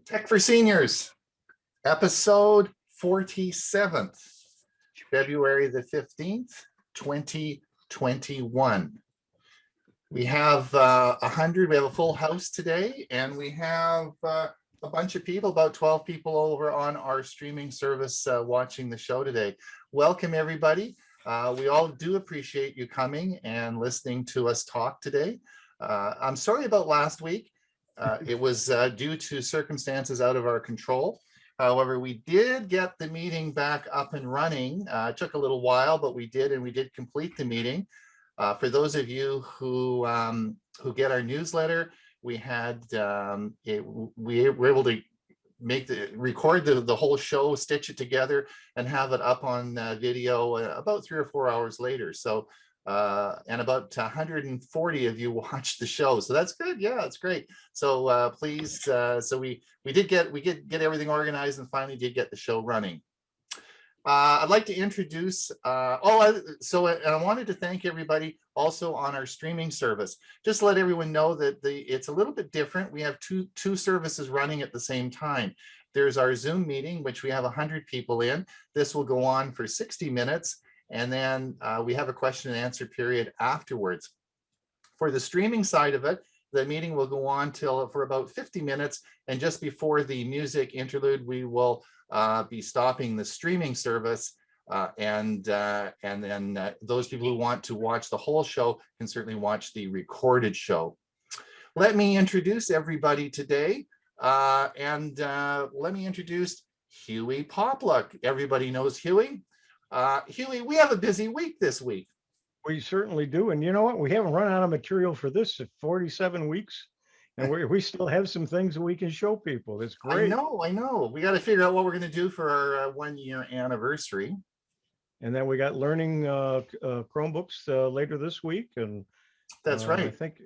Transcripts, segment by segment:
Tech for Seniors, episode 47th, February the 15th, 2021. We have 100, we have a full house today, and we have a bunch of people, about 12 people over on our streaming service watching the show today. Welcome, everybody. We all do appreciate you coming and listening to us talk today. I'm sorry about last week. It was due to circumstances out of our control. However, we did get the meeting back up and running. It took a little while, but we did, and we did complete the meeting. For those of you who get our newsletter, we had we were able to record the whole show, stitch it together, and have it up on video about 3 or 4 hours later. So and about 140 of you watched the show, so that's good. Yeah, that's great. So please, so we did get everything organized and finally did get the show running. I'd like to introduce, and I wanted to thank everybody also on our streaming service. Just to let everyone know that it's a little bit different. We have two services running at the same time. There's our Zoom meeting, which we have 100 people in. This will go on for 60 minutes. And then we have a question and answer period afterwards. For the streaming side of it, the meeting will go on for about 50 minutes. And just before the music interlude, we will be stopping the streaming service. And then those people who want to watch the whole show can certainly watch the recorded show. Let me introduce everybody today. Let me introduce Huey Popluck. Everybody knows Huey. Huey, we have a busy week this week. We certainly do. And you know what? We haven't run out of material for this at 47 weeks. And we still have some things that we can show people. It's great. I know. We got to figure out what we're going to do for our 1-year anniversary. And then we got learning Chromebooks later this week. And that's right. I think.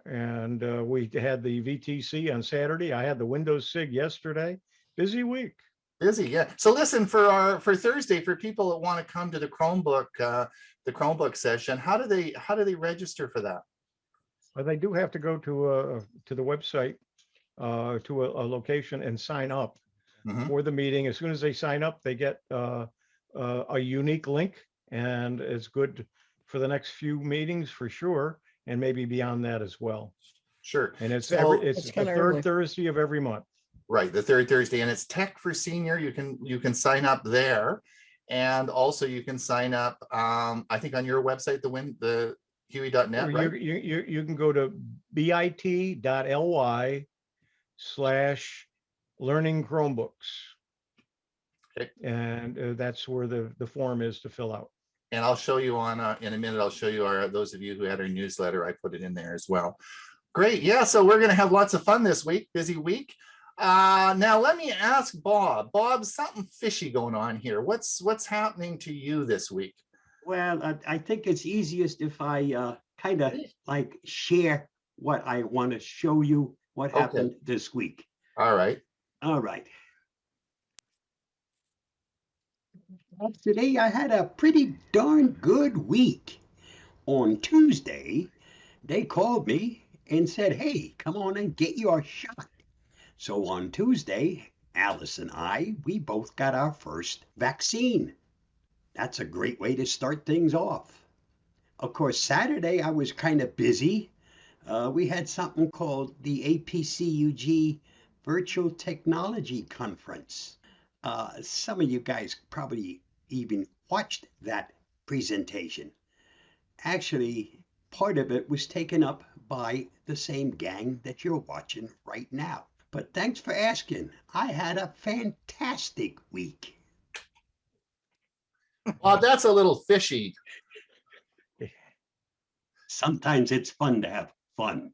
And we had the VTC on Saturday. I had the Windows SIG yesterday. Busy week. Busy, yeah. So listen, for Thursday, for people that want to come to the Chromebook session, how do they register for that? Well, they do have to go to the website, to a location and sign up for the meeting. As soon as they sign up, they get a unique link, and it's good for the next few meetings for sure, and maybe beyond that as well. Sure. And it's the third Thursday of every month. Right, the third Thursday, and it's Tech for Senior. You can sign up there, and also you can sign up. I think on your website, the Huey.net, right? You can go to bit.ly/learning Chromebooks, okay. And that's where the form is to fill out. And I'll show you in a minute. I'll show you those of you who had our newsletter. I put it in there as well. Great, yeah. So we're going to have lots of fun this week. Busy week. Now let me ask Bob. Bob, something fishy going on here. What's happening to you this week? Well, I think it's easiest if I kind of like share what I want to show you what happened this week. All right. All right. Well, today I had a pretty darn good week. On Tuesday, they called me and said, "Hey, come on and get your shot." So on Tuesday, Alice and we both got our first vaccine. That's a great way to start things off. Of course, Saturday I was kind of busy. We had something called the APCUG Virtual Technology Conference. Some of you guys probably even watched that presentation. Actually, part of it was taken up by the same gang that you're watching right now. But thanks for asking. I had a fantastic week. Well, that's a little fishy. Sometimes it's fun to have fun.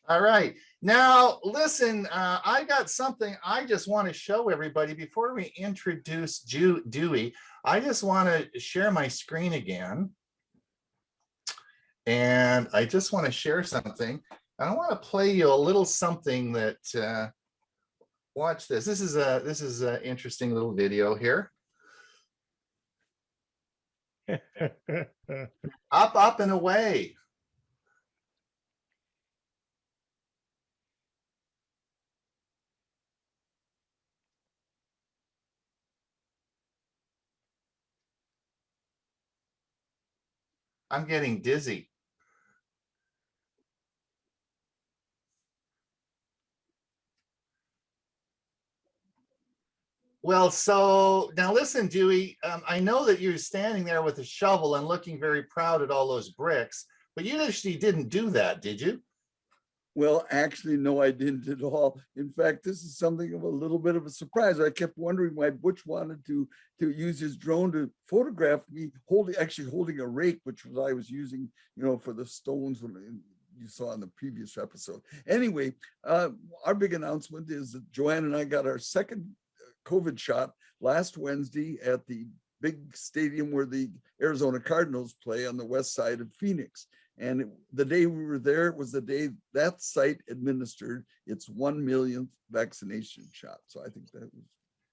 All right. Now, listen, I got something I just want to show everybody before we introduce Dewey. I just want to share my screen again. And I just want to share something. I want to play you a little something that, watch this. This is an interesting little video here. Up and away. I'm getting dizzy. Well, so now listen, Dewey, I know that you're standing there with a shovel and looking very proud at all those bricks, but you actually didn't do that, did you? Well, actually, no, I didn't at all. In fact, this is something of a little bit of a surprise. I kept wondering why Butch wanted to use his drone to photograph me actually holding a rake, which was I was using, for the stones you saw in the previous episode. Anyway, our big announcement is that Joanne and I got our second COVID shot last Wednesday at the big stadium where the Arizona Cardinals play on the west side of Phoenix. And the day we were there was the day that site administered its 1 millionth vaccination shot. So I think that was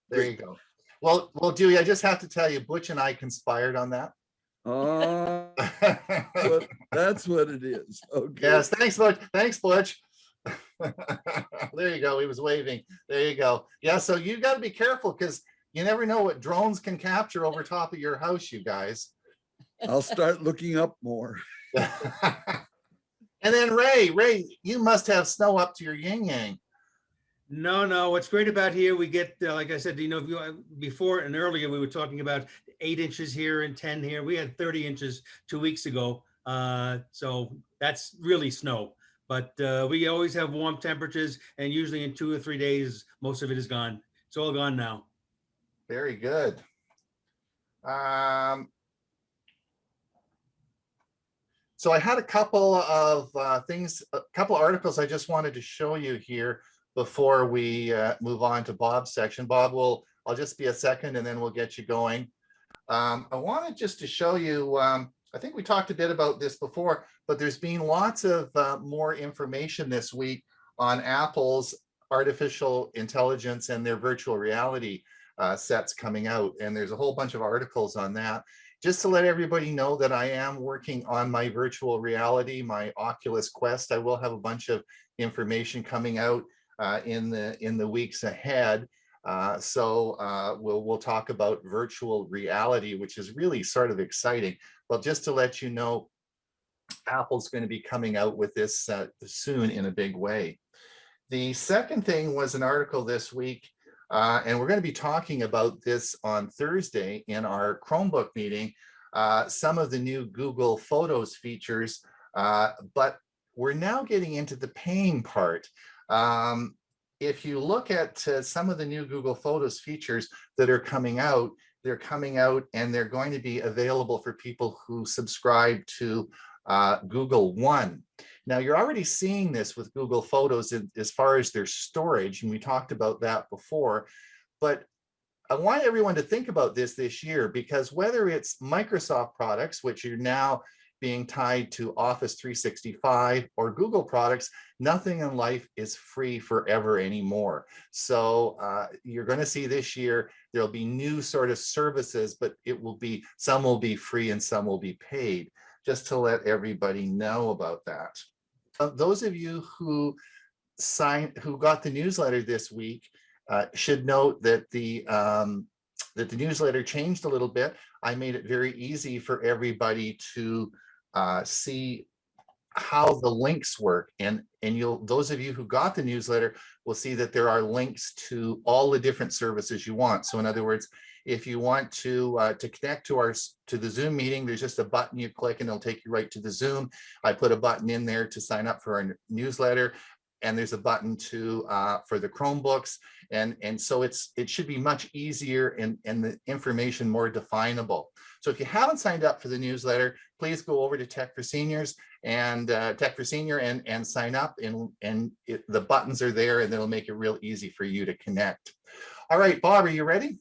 there. You go. Well, Dewey, I just have to tell you, Butch and I conspired on that. That's what it is. Okay. Yes, thanks, Butch. Thanks, Butch. There you go. He was waving. There you go. Yeah, so you got to be careful because you never know what drones can capture over top of your house, you guys. I'll start looking up more. And then Ray, you must have snow up to your yin yang. No. What's great about here, we get, like I said, before and earlier, we were talking about 8 inches here and 10 here. We had 30 inches 2 weeks ago. So that's really snow. But we always have warm temperatures, and usually in 2 or 3 days, most of it is gone. It's all gone now. Very good. So I had a couple of articles I just wanted to show you here before we move on to Bob's section. Bob, I'll just be a second and then we'll get you going. I wanted just to show you, I think we talked a bit about this before, but there's been lots of more information this week on Apple's artificial intelligence and their virtual reality sets coming out. And there's a whole bunch of articles on that. Just to let everybody know that I am working on my virtual reality, my Oculus Quest. I will have a bunch of information coming out in the weeks ahead. So we'll talk about virtual reality, which is really sort of exciting. But just to let you know, Apple's going to be coming out with this soon in a big way. The second thing was an article this week, and we're going to be talking about this on Thursday in our Chromebook meeting, some of the new Google Photos features, but we're now getting into the paying part. If you look at some of the new Google Photos features that are coming out, they're coming out and they're going to be available for people who subscribe to Google One. Now, you're already seeing this with Google Photos as far as their storage, and we talked about that before, but I want everyone to think about this year, because whether it's Microsoft products, which are now being tied to Office 365, or Google products, nothing in life is free forever anymore. So you're going to see this year, there'll be new sort of services, but some will be free and some will be paid, just to let everybody know about that. Those of you who got the newsletter this week should note that the newsletter changed a little bit. I made it very easy for everybody to see how the links work, and those of you who got the newsletter will see that there are links to all the different services you want. So in other words, if you want to connect to the Zoom meeting, there's just a button you click and it'll take you right to the Zoom. I put a button in there to sign up for our newsletter, and there's a button for the Chromebooks, and so it should be much easier and the information more definable. So if you haven't signed up for the newsletter, please go over to Tech for Seniors and Tech for Senior and sign up, and the buttons are there, and it'll make it real easy for you to connect. All right, Bob, are you ready?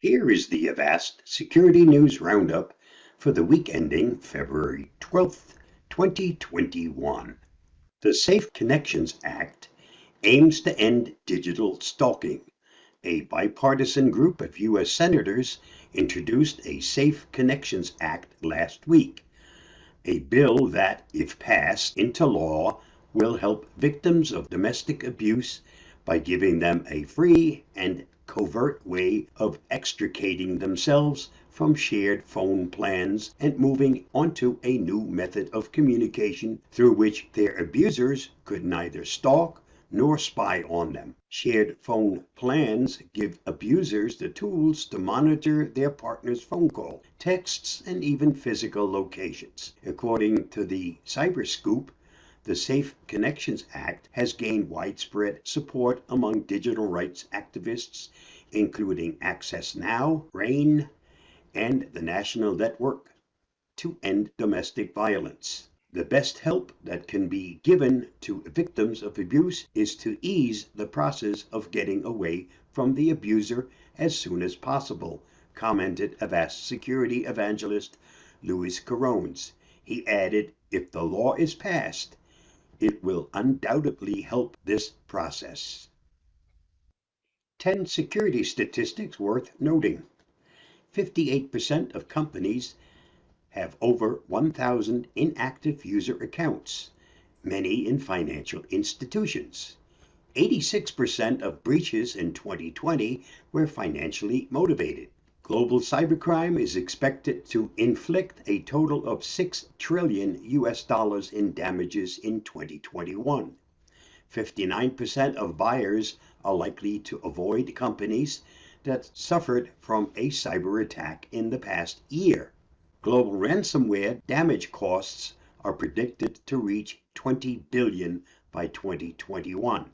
Here is the Avast Security News Roundup for the week ending February 12th, 2021. The Safe Connections Act aims to end digital stalking. A bipartisan group of U.S. senators introduced a Safe Connections Act last week, a bill that, if passed into law, will help victims of domestic abuse by giving them a free and covert way of extricating themselves from shared phone plans and moving onto a new method of communication through which their abusers could neither stalk nor spy on them. Shared phone plans give abusers the tools to monitor their partner's phone call, texts, and even physical locations. According to the Cyber Scoop, the Safe Connections Act has gained widespread support among digital rights activists, including Access Now, RAIN, and the National Network to End Domestic Violence. The best help that can be given to victims of abuse is to ease the process of getting away from the abuser as soon as possible, commented Avast security evangelist Luis Carones. He added, if the law is passed, it will undoubtedly help this process. 10 security statistics worth noting. 58% of companies have over 1,000 inactive user accounts, many in financial institutions. 86% of breaches in 2020 were financially motivated. Global cybercrime is expected to inflict a total of $6 trillion in damages in 2021. 59% of buyers are likely to avoid companies that suffered from a cyber attack in the past year. Global ransomware damage costs are predicted to reach $20 billion by 2021.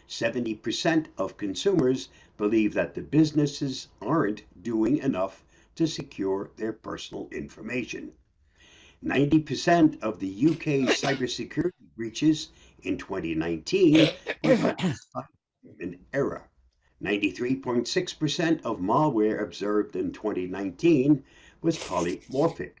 70% of consumers believe that the businesses aren't doing enough to secure their personal information. 90% of the UK's cybersecurity breaches in 2019 were caused by an error. 93.6% of malware observed in 2019 was polymorphic.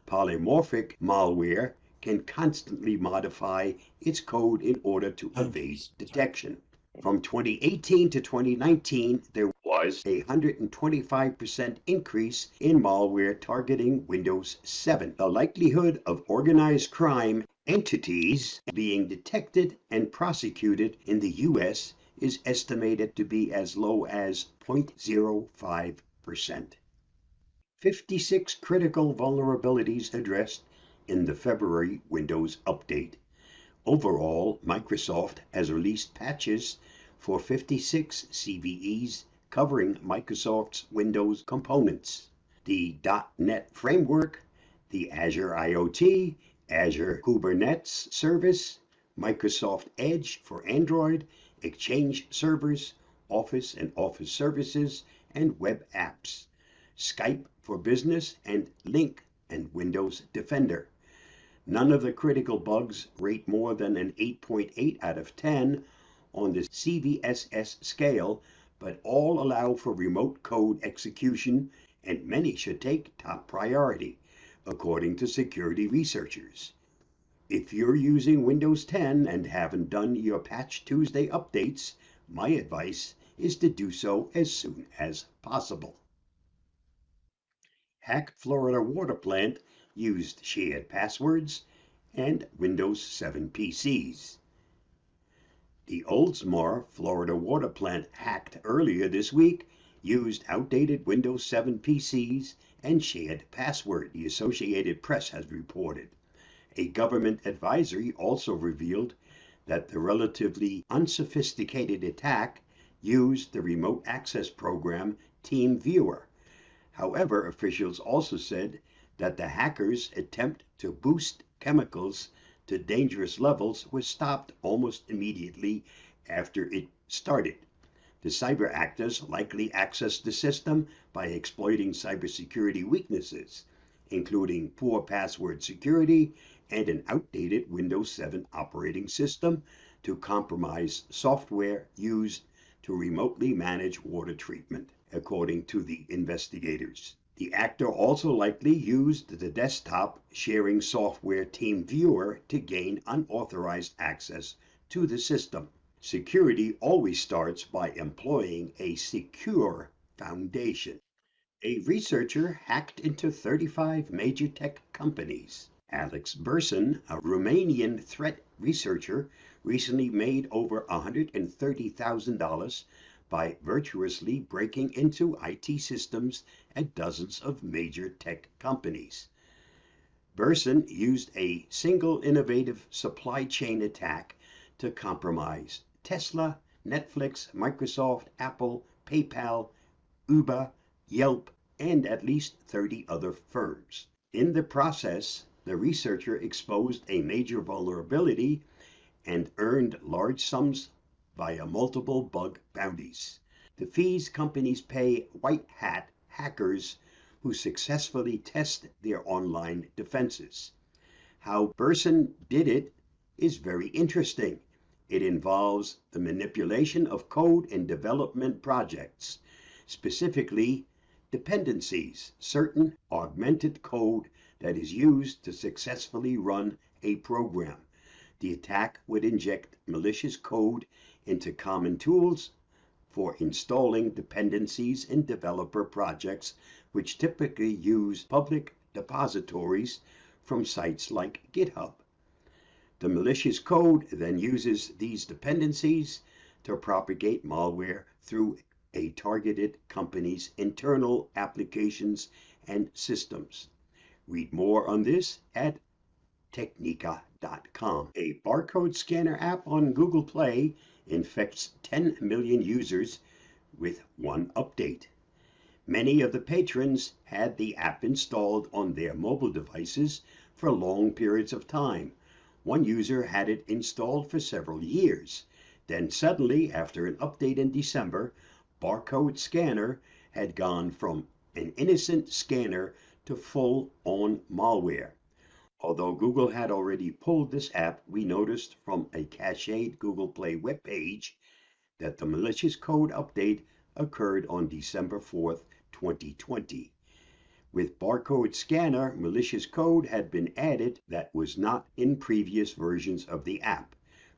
Polymorphic malware can constantly modify its code in order to evade detection. From 2018 to 2019, there was a 125% increase in malware targeting Windows 7. The likelihood of organized crime entities being detected and prosecuted in the US is estimated to be as low as 0.05%. 56 critical vulnerabilities addressed in the February Windows update. Overall, Microsoft has released patches for 56 CVEs covering Microsoft's Windows components. The .NET Framework, the Azure IoT, Azure Kubernetes Service, Microsoft Edge for Android, Exchange servers, Office and Office services, and web apps, Skype for Business, and Lync and Windows Defender. None of the critical bugs rate more than an 8.8 out of 10 on the CVSS scale, but all allow for remote code execution, and many should take top priority, according to security researchers. If you're using Windows 10 and haven't done your Patch Tuesday updates, my advice is to do so as soon as possible. Hacked Florida water plant used shared passwords and Windows 7 PCs. The Oldsmar, Florida water plant hacked earlier this week used outdated Windows 7 PCs and shared password, the Associated Press has reported. A government advisory also revealed that the relatively unsophisticated attack used the remote access program TeamViewer. However, officials also said that the hackers' attempt to boost chemicals to dangerous levels was stopped almost immediately after it started. The cyber actors likely accessed the system by exploiting cybersecurity weaknesses, including poor password security and an outdated Windows 7 operating system, to compromise software used to remotely manage water treatment, according to the investigators. The actor also likely used the desktop sharing software TeamViewer to gain unauthorized access to the system. Security always starts by employing a secure foundation. A researcher hacked into 35 major tech companies. Alex Burson, a Romanian threat researcher, recently made over $130,000 by virtuously breaking into IT systems at dozens of major tech companies. Burson used a single innovative supply chain attack to compromise Tesla, Netflix, Microsoft, Apple, PayPal, Uber, Yelp, and at least 30 other firms. In the process, the researcher exposed a major vulnerability and earned large sums via multiple bug bounties. The fees companies pay white hat hackers who successfully test their online defenses. How Burson did it is very interesting. It involves the manipulation of code in development projects, specifically dependencies, certain augmented code that is used to successfully run a program. The attack would inject malicious code into common tools for installing dependencies in developer projects, which typically use public depositories from sites like GitHub. The malicious code then uses these dependencies to propagate malware through a targeted company's internal applications and systems. Read more on this at Technica.com. A barcode scanner app on Google Play infects 10 million users with one update. Many of the patrons had the app installed on their mobile devices for long periods of time. One user had it installed for several years. Then suddenly, after an update in December, barcode scanner had gone from an innocent scanner to full-on malware. Although Google had already pulled this app, we noticed from a cached Google Play webpage that the malicious code update occurred on December 4th, 2020. With barcode scanner, malicious code had been added that was not in previous versions of the app.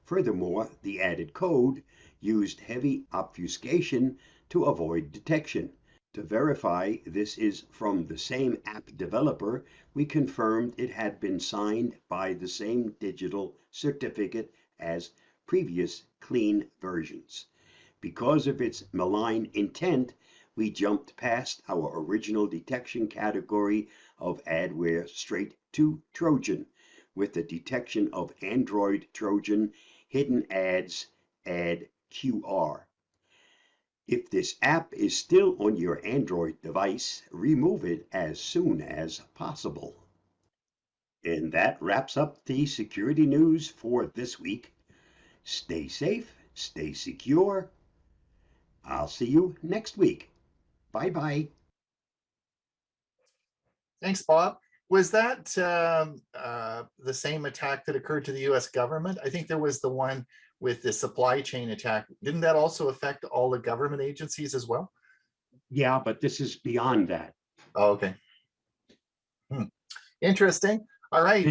Furthermore, the added code used heavy obfuscation to avoid detection. To verify this is from the same app developer, we confirmed it had been signed by the same digital certificate as previous clean versions. Because of its malign intent, we jumped past our original detection category of adware straight to Trojan with the detection of Android Trojan hidden ads, ad QR. If this app is still on your Android device, remove it as soon as possible. And that wraps up the security news for this week. Stay safe, stay secure. I'll see you next week. Bye-bye. Thanks, Bob. Was that the same attack that occurred to the US government? I think there was the one with the supply chain attack. Didn't that also affect all the government agencies as well? Yeah, but this is beyond that. Oh, okay. Interesting. All right.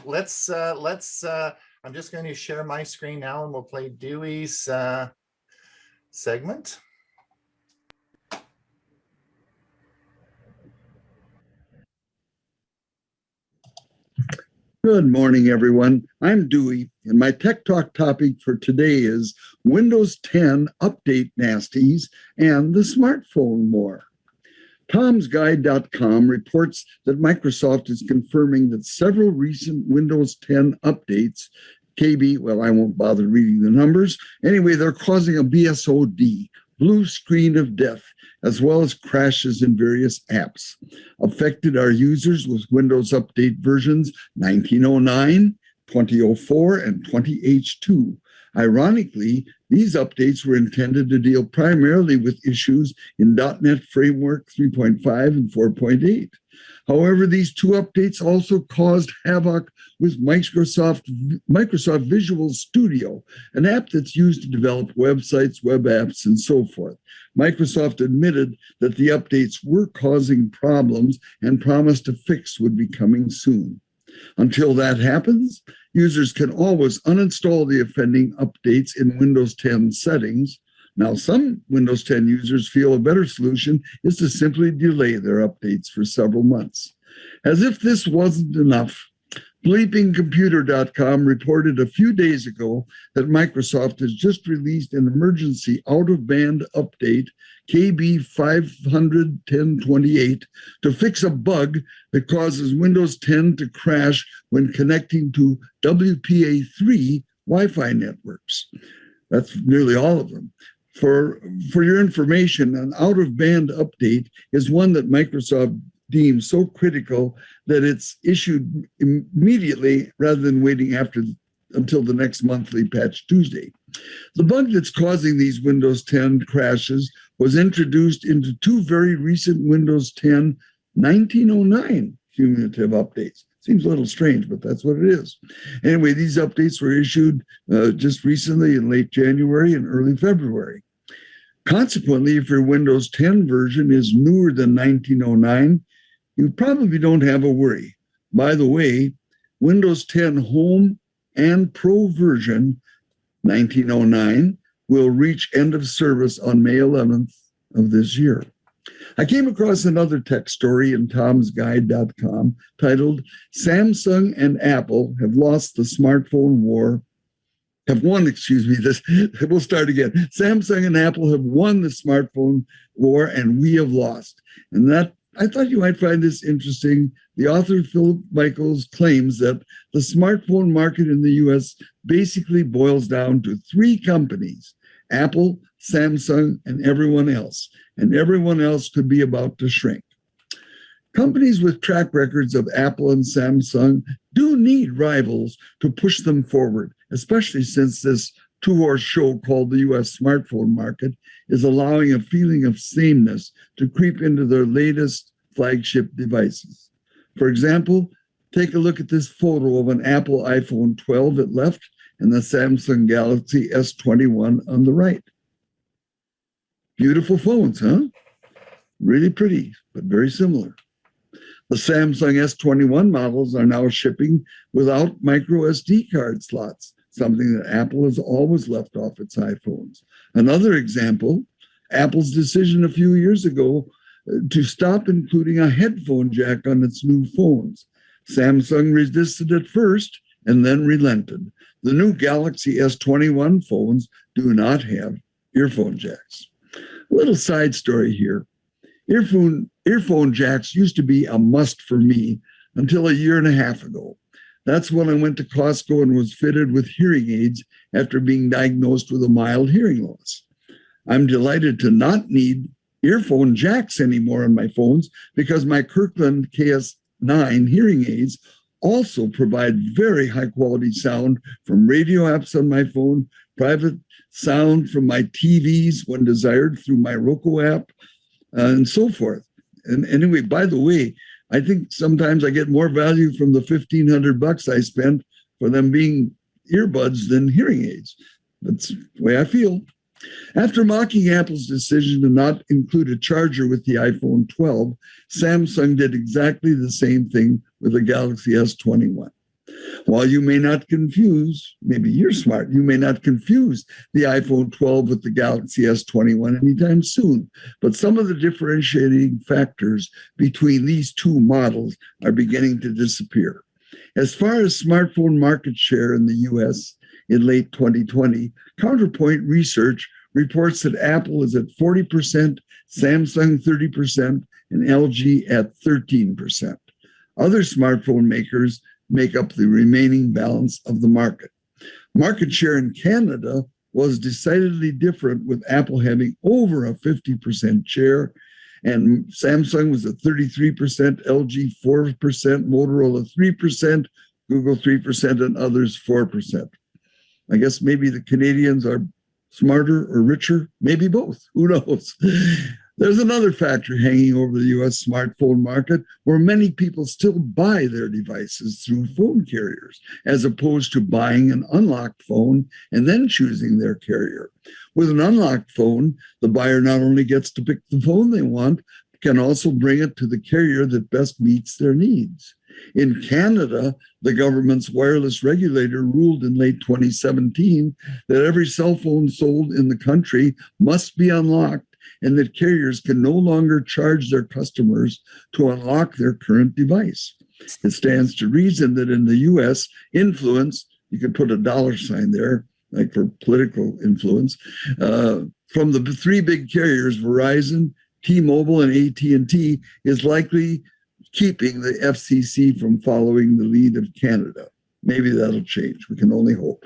Let's I'm just going to share my screen now and we'll play Dewey's segment. Good morning, everyone. I'm Dewey, and my Tech Talk topic for today is Windows 10 Update Nasties and the Smartphone War. Tom'sGuide.com reports that Microsoft is confirming that several recent Windows 10 updates, KB, well, I won't bother reading the numbers. Anyway, they're causing a BSOD, blue screen of death, as well as crashes in various apps. Affected are users with Windows Update versions 1909, 2004, and 20H2. Ironically, these updates were intended to deal primarily with issues in .NET Framework 3.5 and 4.8. However, these two updates also caused havoc with Microsoft Visual Studio, an app that's used to develop websites, web apps, and so forth. Microsoft admitted that the updates were causing problems and promised a fix would be coming soon. Until that happens, users can always uninstall the offending updates in Windows 10 settings. Now, some Windows 10 users feel a better solution is to simply delay their updates for several months. As if this wasn't enough, Bleepingcomputer.com reported a few days ago that Microsoft has just released an emergency out-of-band update, KB 500.10.28, to fix a bug that causes Windows 10 to crash when connecting to WPA3 Wi-Fi networks. That's nearly all of them. For your information, an out-of-band update is one that Microsoft deems so critical that it's issued immediately rather than waiting until the next monthly patch Tuesday. The bug that's causing these Windows 10 crashes was introduced into two very recent Windows 10 1909 cumulative updates. Seems a little strange, but that's what it is. Anyway, these updates were issued just recently in late January and early February. Consequently, if your Windows 10 version is newer than 1909, you probably don't have a worry. By the way, Windows 10 Home and Pro version 1909 will reach end of service on May 11th of this year. I came across another tech story in tomsguide.com titled Samsung and Apple have lost the smartphone war. We'll start again. Samsung and Apple have won the smartphone war and we have lost. And that I thought you might find this interesting. The author, Philip Michaels, claims that the smartphone market in the US basically boils down to three companies, Apple, Samsung, and everyone else. And everyone else could be about to shrink. Companies with track records of Apple and Samsung do need rivals to push them forward, especially since this two-horse show called the US smartphone market is allowing a feeling of sameness to creep into their latest flagship devices. For example, take a look at this photo of an Apple iPhone 12 at left and the Samsung Galaxy S21 on the right. Beautiful phones, huh? Really pretty, but very similar. The Samsung S21 models are now shipping without micro SD card slots, something that Apple has always left off its iPhones. Another example, Apple's decision a few years ago to stop including a headphone jack on its new phones. Samsung resisted at first and then relented. The new Galaxy S21 phones do not have earphone jacks. A little side story here. Earphone jacks used to be a must for me until a year and a half ago. That's when I went to Costco and was fitted with hearing aids after being diagnosed with a mild hearing loss. I'm delighted to not need earphone jacks anymore on my phones because my Kirkland KS9 hearing aids also provide very high quality sound from radio apps on my phone, private sound from my TVs when desired through my Roku app, and so forth. And anyway, by the way, I think sometimes I get more value from the $1,500 I spent for them being earbuds than hearing aids. That's the way I feel. After mocking Apple's decision to not include a charger with the iPhone 12, Samsung did exactly the same thing with the Galaxy S21. While you may not confuse, maybe you're smart, you may not confuse the iPhone 12 with the Galaxy S21 anytime soon, but some of the differentiating factors between these two models are beginning to disappear. As far as smartphone market share in the US in late 2020, Counterpoint Research reports that Apple is at 40%, Samsung 30%, and LG at 13%. Other smartphone makers make up the remaining balance of the market. Market share in Canada was decidedly different, with Apple having over a 50% share, and Samsung was at 33%, LG 4%, Motorola 3%, Google 3%, and others 4%. I guess maybe the Canadians are smarter or richer, maybe both, who knows? There's another factor hanging over the US smartphone market where many people still buy their devices through phone carriers, as opposed to buying an unlocked phone and then choosing their carrier. With an unlocked phone, the buyer not only gets to pick the phone they want, can also bring it to the carrier that best meets their needs. In Canada, the government's wireless regulator ruled in late 2017 that every cell phone sold in the country must be unlocked, and that carriers can no longer charge their customers to unlock their current device. It stands to reason that in the US, influence, you could put a $sign there, like for political influence, from the three big carriers, Verizon, T-Mobile, and AT&T, is likely keeping the FCC from following the lead of Canada. Maybe that'll change. We can only hope.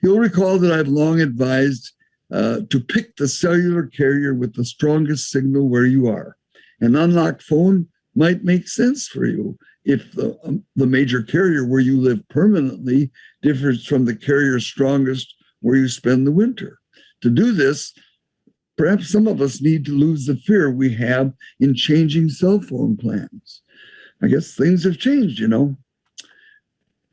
You'll recall that I've long advised to pick the cellular carrier with the strongest signal where you are. An unlocked phone might make sense for you if the major carrier where you live permanently differs from the carrier strongest where you spend the winter. To do this, perhaps some of us need to lose the fear we have in changing cell phone plans. I guess things have changed, you know.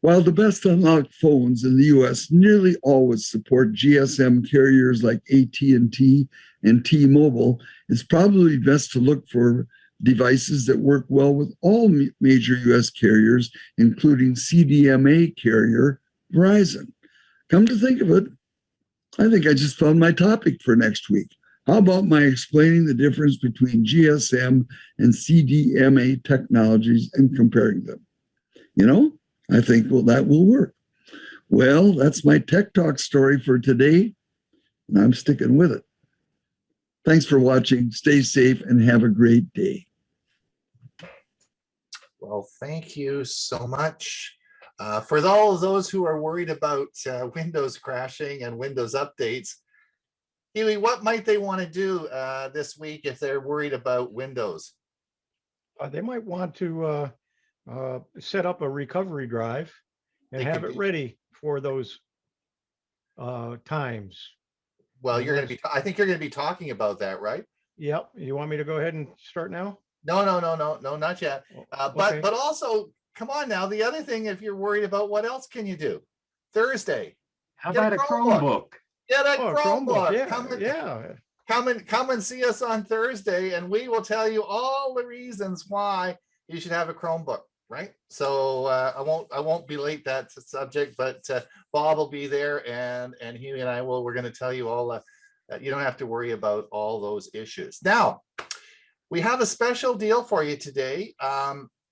While the best unlocked phones in the US nearly always support GSM carriers like AT&T and T-Mobile, it's probably best to look for devices that work well with all major US carriers, including CDMA carrier Verizon. Come to think of it, I think I just found my topic for next week. How about my explaining the difference between GSM and CDMA technologies and comparing them? You know, I think, well, that will work. Well, that's my Tech Talk story for today, and I'm sticking with it. Thanks for watching. Stay safe and have a great day. Well, thank you so much. For all of those who are worried about Windows crashing and Windows updates, Huey, what might they want to do this week if they're worried about Windows? They might want to set up a recovery drive and have it ready for those times. Well, you're going to be, I think you're going to be talking about that, right? Yep. You want me to go ahead and start now? No, not yet. Okay. But also, come on now. The other thing, if you're worried about, what else can you do? Thursday. How about a Chromebook? Get a Chromebook. Yeah. Come and see us on Thursday, and we will tell you all the reasons why you should have a Chromebook. Right. So I won't belate that subject, but Bob will be there, and Huey and I will. We're going to tell you all. You don't have to worry about all those issues. Now, we have a special deal for you today.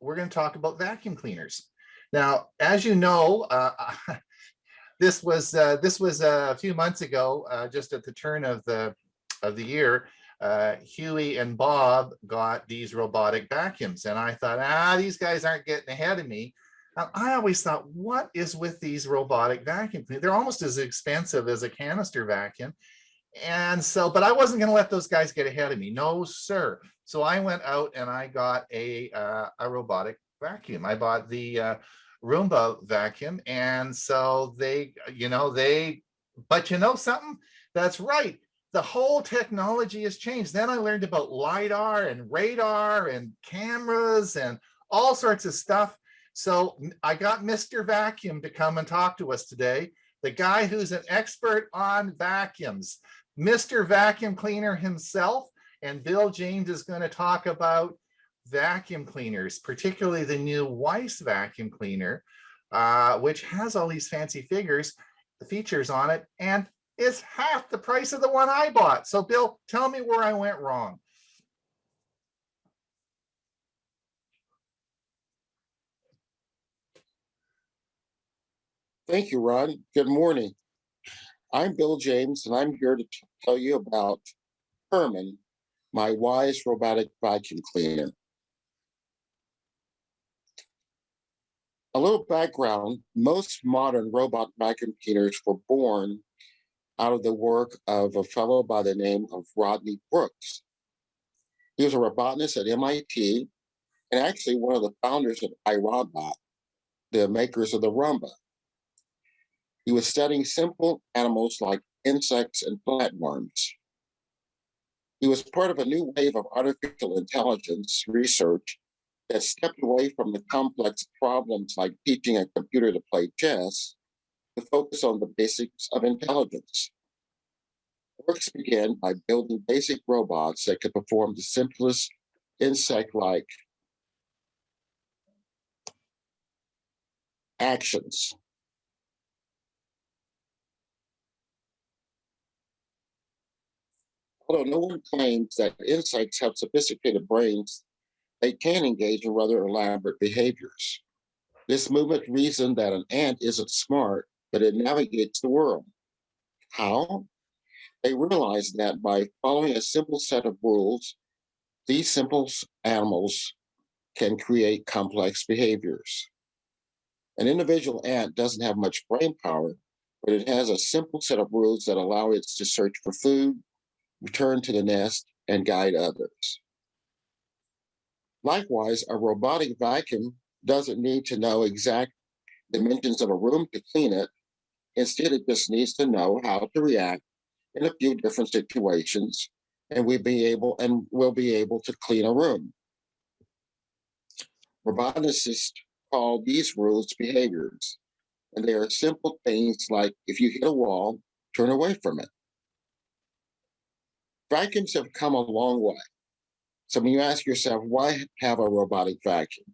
We're going to talk about vacuum cleaners. Now, as you know, this was a few months ago, just at the turn of the year. Huey and Bob got these robotic vacuums, and I thought, these guys aren't getting ahead of me. I always thought, what is with these robotic vacuum cleaners? They're almost as expensive as a canister vacuum. And so, but I wasn't going to let those guys get ahead of me. No, sir. So I went out and I got a robotic vacuum. I bought the Roomba vacuum. And so but you know something? That's right. The whole technology has changed. Then I learned about LiDAR and radar and cameras and all sorts of stuff. So I got Mr. Vacuum to come and talk to us today. The guy who's an expert on vacuums, Mr. Vacuum Cleaner himself. And Bill James is going to talk about vacuum cleaners, particularly the new Wyze vacuum cleaner, which has all these fancy features on it, and is half the price of the one I bought. So Bill, tell me where I went wrong. Thank you, Ron. Good morning. I'm Bill James, and I'm here to tell you about Herman, my Wyze robotic vacuum cleaner. A little background: most modern robot vacuum cleaners were born out of the work of a fellow by the name of Rodney Brooks. He was a robotanist at MIT and actually one of the founders of iRobot, the makers of the Roomba. He was studying simple animals like insects and flatworms. He was part of a new wave of artificial intelligence research that stepped away from the complex problems like teaching a computer to play chess to focus on the basics of intelligence. Works began by building basic robots that could perform the simplest insect-like actions. Although no one claims that insects have sophisticated brains they can engage in rather elaborate behaviors. This movement reasoned that an ant isn't smart, but it navigates the world. How? They realized that by following a simple set of rules, these simple animals can create complex behaviors. An individual ant doesn't have much brain power, but it has a simple set of rules that allow it to search for food, return to the nest, and guide others. Likewise, a robotic vacuum doesn't need to know exact dimensions of a room to clean it. Instead, it just needs to know how to react in a few different situations, and will be able to clean a room. Roboticists call these rules behaviors, and they are simple things like if you hit a wall, turn away from it. Vacuums have come a long way. So when you ask yourself, why have a robotic vacuum?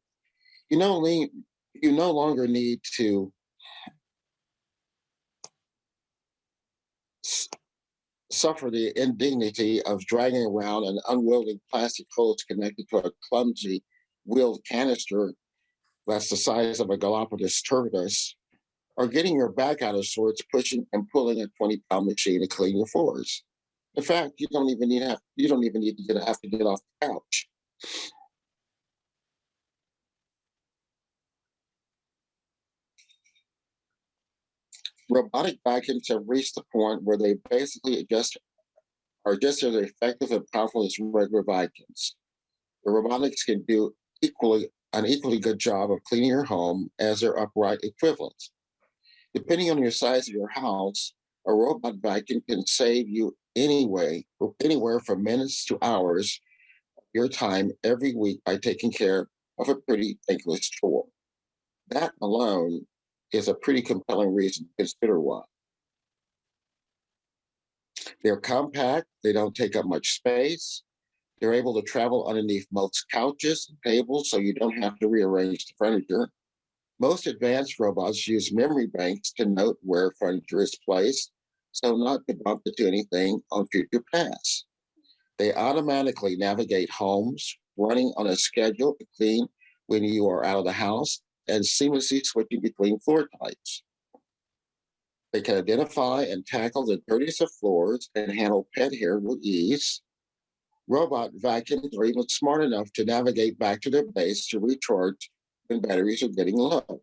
You no longer need to suffer the indignity of dragging around an unwieldy plastic hose connected to a clumsy wheeled canister that's the size of a Galapagos tortoise, or getting your back out of sorts pushing and pulling a 20-pound machine to clean your floors. In fact, you don't even need to have to get off the couch. Robotic vacuums have reached the point where they basically are just as effective and powerful as regular vacuums. The robotics can do an equally good job of cleaning your home as their upright equivalents. Depending on your size of your house, a robot vacuum can save you anywhere from minutes to hours of your time every week by taking care of a pretty thankless chore. That alone is a pretty compelling reason to consider one. They're compact, they don't take up much space, they're able to travel underneath most couches and tables so you don't have to rearrange the furniture. Most advanced robots use memory banks to note where furniture is placed, so not to bump into anything on future tasks. They automatically navigate homes, running on a schedule to clean when you are out of the house, and seamlessly switching between floor types. They can identify and tackle the dirtiest of floors and handle pet hair with ease. Robot vacuums are even smart enough to navigate back to their base to recharge when batteries are getting low.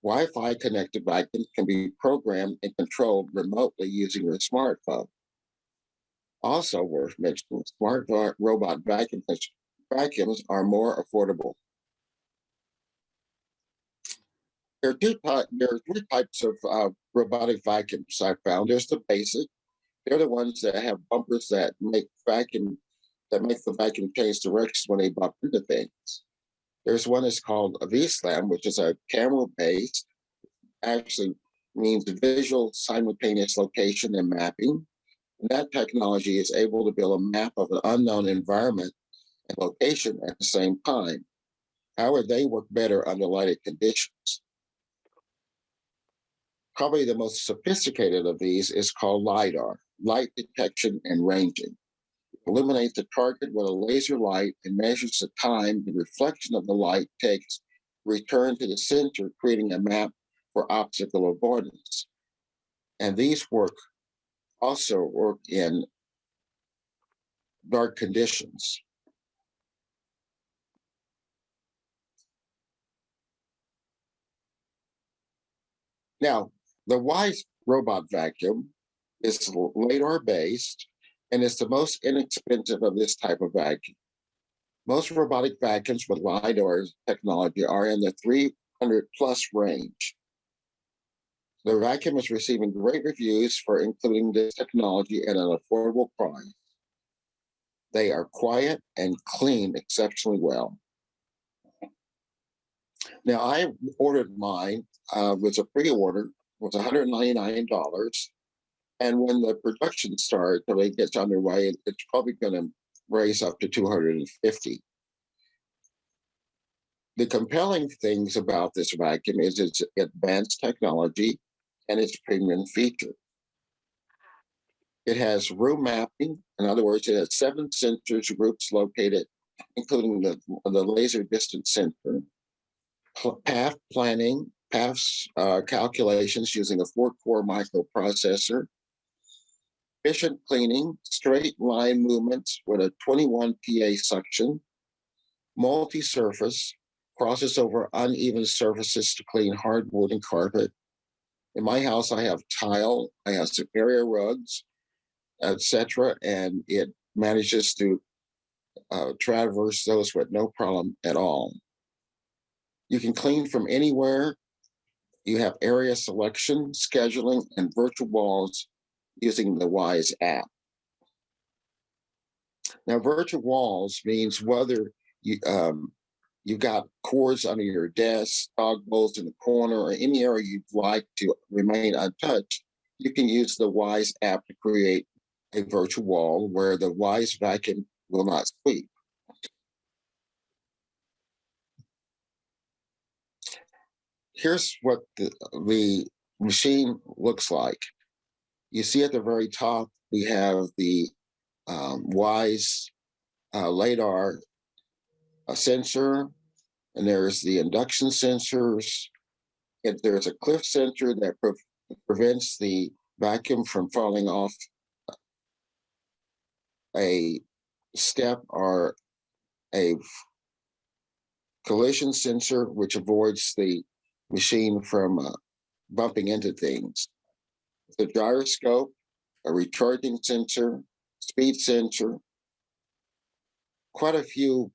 Wi-Fi connected vacuums can be programmed and controlled remotely using your smartphone. Also worth mentioning, smart robot vacuums are more affordable. There are three types of robotic vacuums I found. There's the basic. They're the ones that have bumpers that make the vacuum change directions when they bump into things. There's one that's called a V-Slam, which is a camera-based, actually means visual simultaneous location and mapping. And that technology is able to build a map of an unknown environment and location at the same time. However, they work better under lighted conditions. Probably the most sophisticated of these is called LiDAR, light detection and ranging. It illuminates the target with a laser light and measures the time the reflection of the light takes to return to the center, creating a map for obstacle avoidance. And these also work in dark conditions. Now, the Wyze robot vacuum is LiDAR based and it's the most inexpensive of this type of vacuum. Most robotic vacuums with LiDAR technology are in the $300 plus range. The vacuum is receiving great reviews for including this technology at an affordable price. They are quiet and clean exceptionally well. Now, I ordered mine with a pre-order, was $199. And when the production starts, when it gets underway, it's probably going to raise up to $250. The compelling things about this vacuum is its advanced technology and its premium feature. It has room mapping. In other words, it has 7 sensors groups located including the laser distance sensor, path planning, paths calculations using a 4-core microprocessor, efficient cleaning, straight line movements with a 21 PA suction, multi-surface, crosses over uneven surfaces to clean hardwood and carpet. In my house, I have tile, I have some area rugs, etc., and it manages to traverse those with no problem at all. You can clean from anywhere. You have area selection, scheduling, and virtual walls using the Wyze app. Now, virtual walls means whether you've got cords under your desk, dog bowls in the corner, or any area you'd like to remain untouched, you can use the Wyze app to create a virtual wall where the Wyze vacuum will not sweep. Here's what the machine looks like. You see at the very top, we have the Wyze LiDAR sensor, and there's the induction sensors. And there's a cliff sensor that prevents the vacuum from falling off a step, or a collision sensor, which avoids the machine from bumping into things. The gyroscope, a recharging sensor, speed sensor, quite a few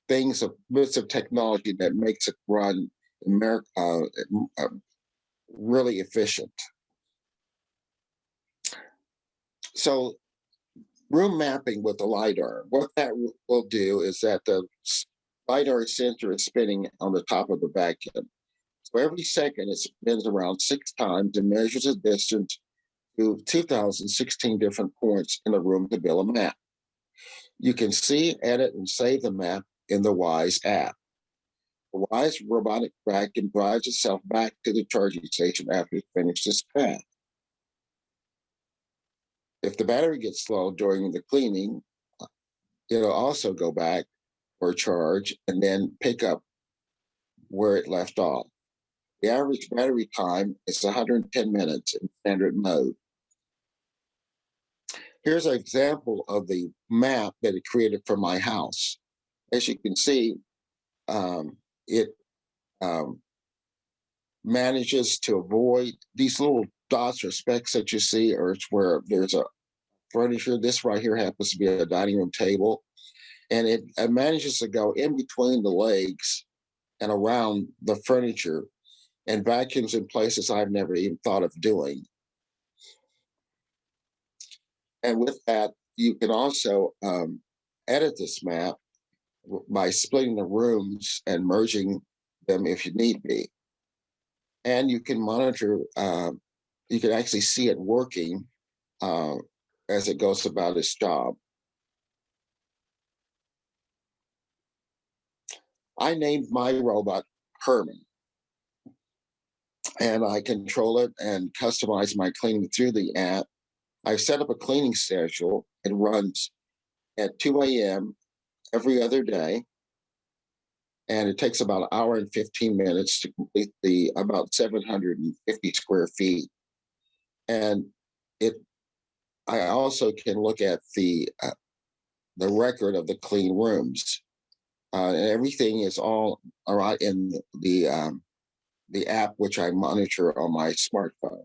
things, bits of technology that makes it run really efficient. So room mapping with the LiDAR, what that will do is that the LiDAR sensor is spinning on the top of the vacuum. So every second it spins around 6 times and measures a distance to 2016 different points in the room to build a map. You can see, edit, and save the map in the Wyze app. The Wyze robotic vacuum drives itself back to the charging station after it finishes its path. If the battery gets slow during the cleaning, it'll also go back or charge and then pick up where it left off. The average battery time is 110 minutes in standard mode. Here's an example of the map that it created for my house. As you can see, it manages to avoid these little dots or specks that you see, or it's where there's a furniture. This right here happens to be a dining room table, and it manages to go in between the legs and around the furniture and vacuums in places I've never even thought of doing. And with that, you can also edit this map by splitting the rooms and merging them if you need be. And you can monitor, you can actually see it working as it goes about its job. I named my robot Herman, and I control it and customize my cleaning through the app. I've set up a cleaning schedule. It runs at 2 a.m. every other day, and it takes about an hour and 15 minutes to complete the about 750 square feet. And I also can look at the record of the clean rooms, and everything is all right in the app, which I monitor on my smartphone.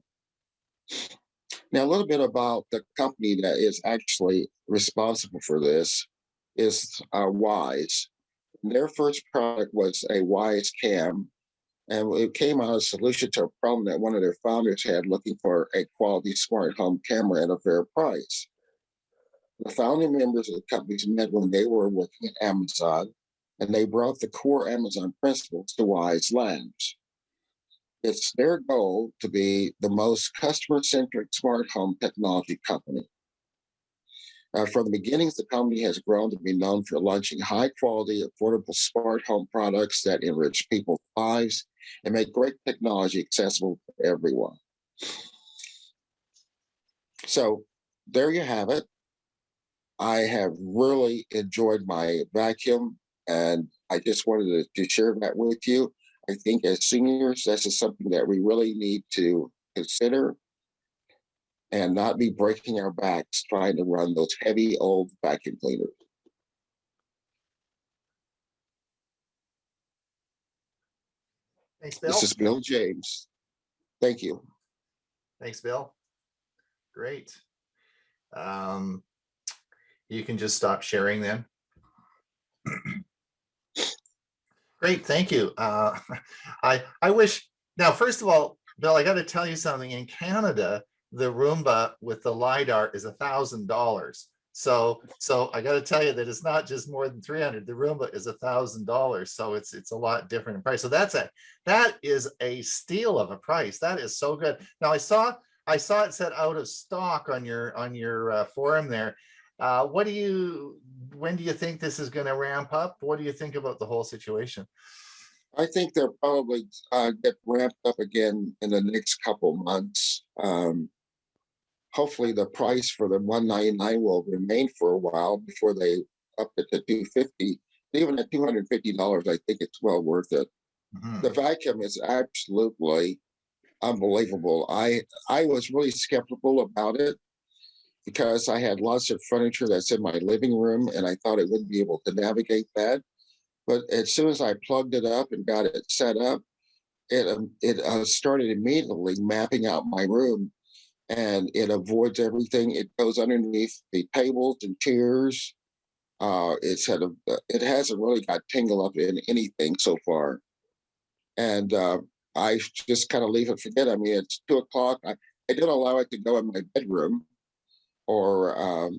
Now, a little bit about the company that is actually responsible for this is Wyze. Their first product was a Wyze Cam, and it came out as a solution to a problem that one of their founders had, looking for a quality smart home camera at a fair price. The founding members of the companies met when they were working at Amazon, and they brought the core Amazon principles to Wyze Labs. It's their goal to be the most customer-centric smart home technology company. From the beginnings, the company has grown to be known for launching high-quality, affordable smart home products that enrich people's lives and make great technology accessible to everyone. So there you have it. I have really enjoyed my vacuum, and I just wanted to share that with you. I think as seniors, this is something that we really need to consider and not be breaking our backs trying to run those heavy old vacuum cleaners. Thanks, Bill. This is Bill James. Thank you. Thanks, Bill. Great. You can just stop sharing then. Great, thank you. I wish, now, first of all, Bill, I got to tell you something. In Canada, the Roomba with the LiDAR is $1,000. So I got to tell you that it's not just more than 300. The Roomba is $1,000. So it's a lot different in price. So that is a steal of a price. That is so good. Now I saw it said out of stock on your forum there. When do you think this is going to ramp up? What do you think about the whole situation? I think they'll probably get ramped up again in the next couple months. Hopefully the price for the $199 will remain for a while before they up it to $250. Even at $250, I think it's well worth it. Mm-hmm. The vacuum is absolutely unbelievable. I was really skeptical about it because I had lots of furniture that's in my living room and I thought it wouldn't be able to navigate that. But as soon as I plugged it up and got it set up, it started immediately mapping out my room, and it avoids everything. It goes underneath the tables and chairs. It hasn't really got tangled up in anything so far. And I just kind of leave it forget. I mean, it's 2 o'clock. I didn't allow it to go in my bedroom or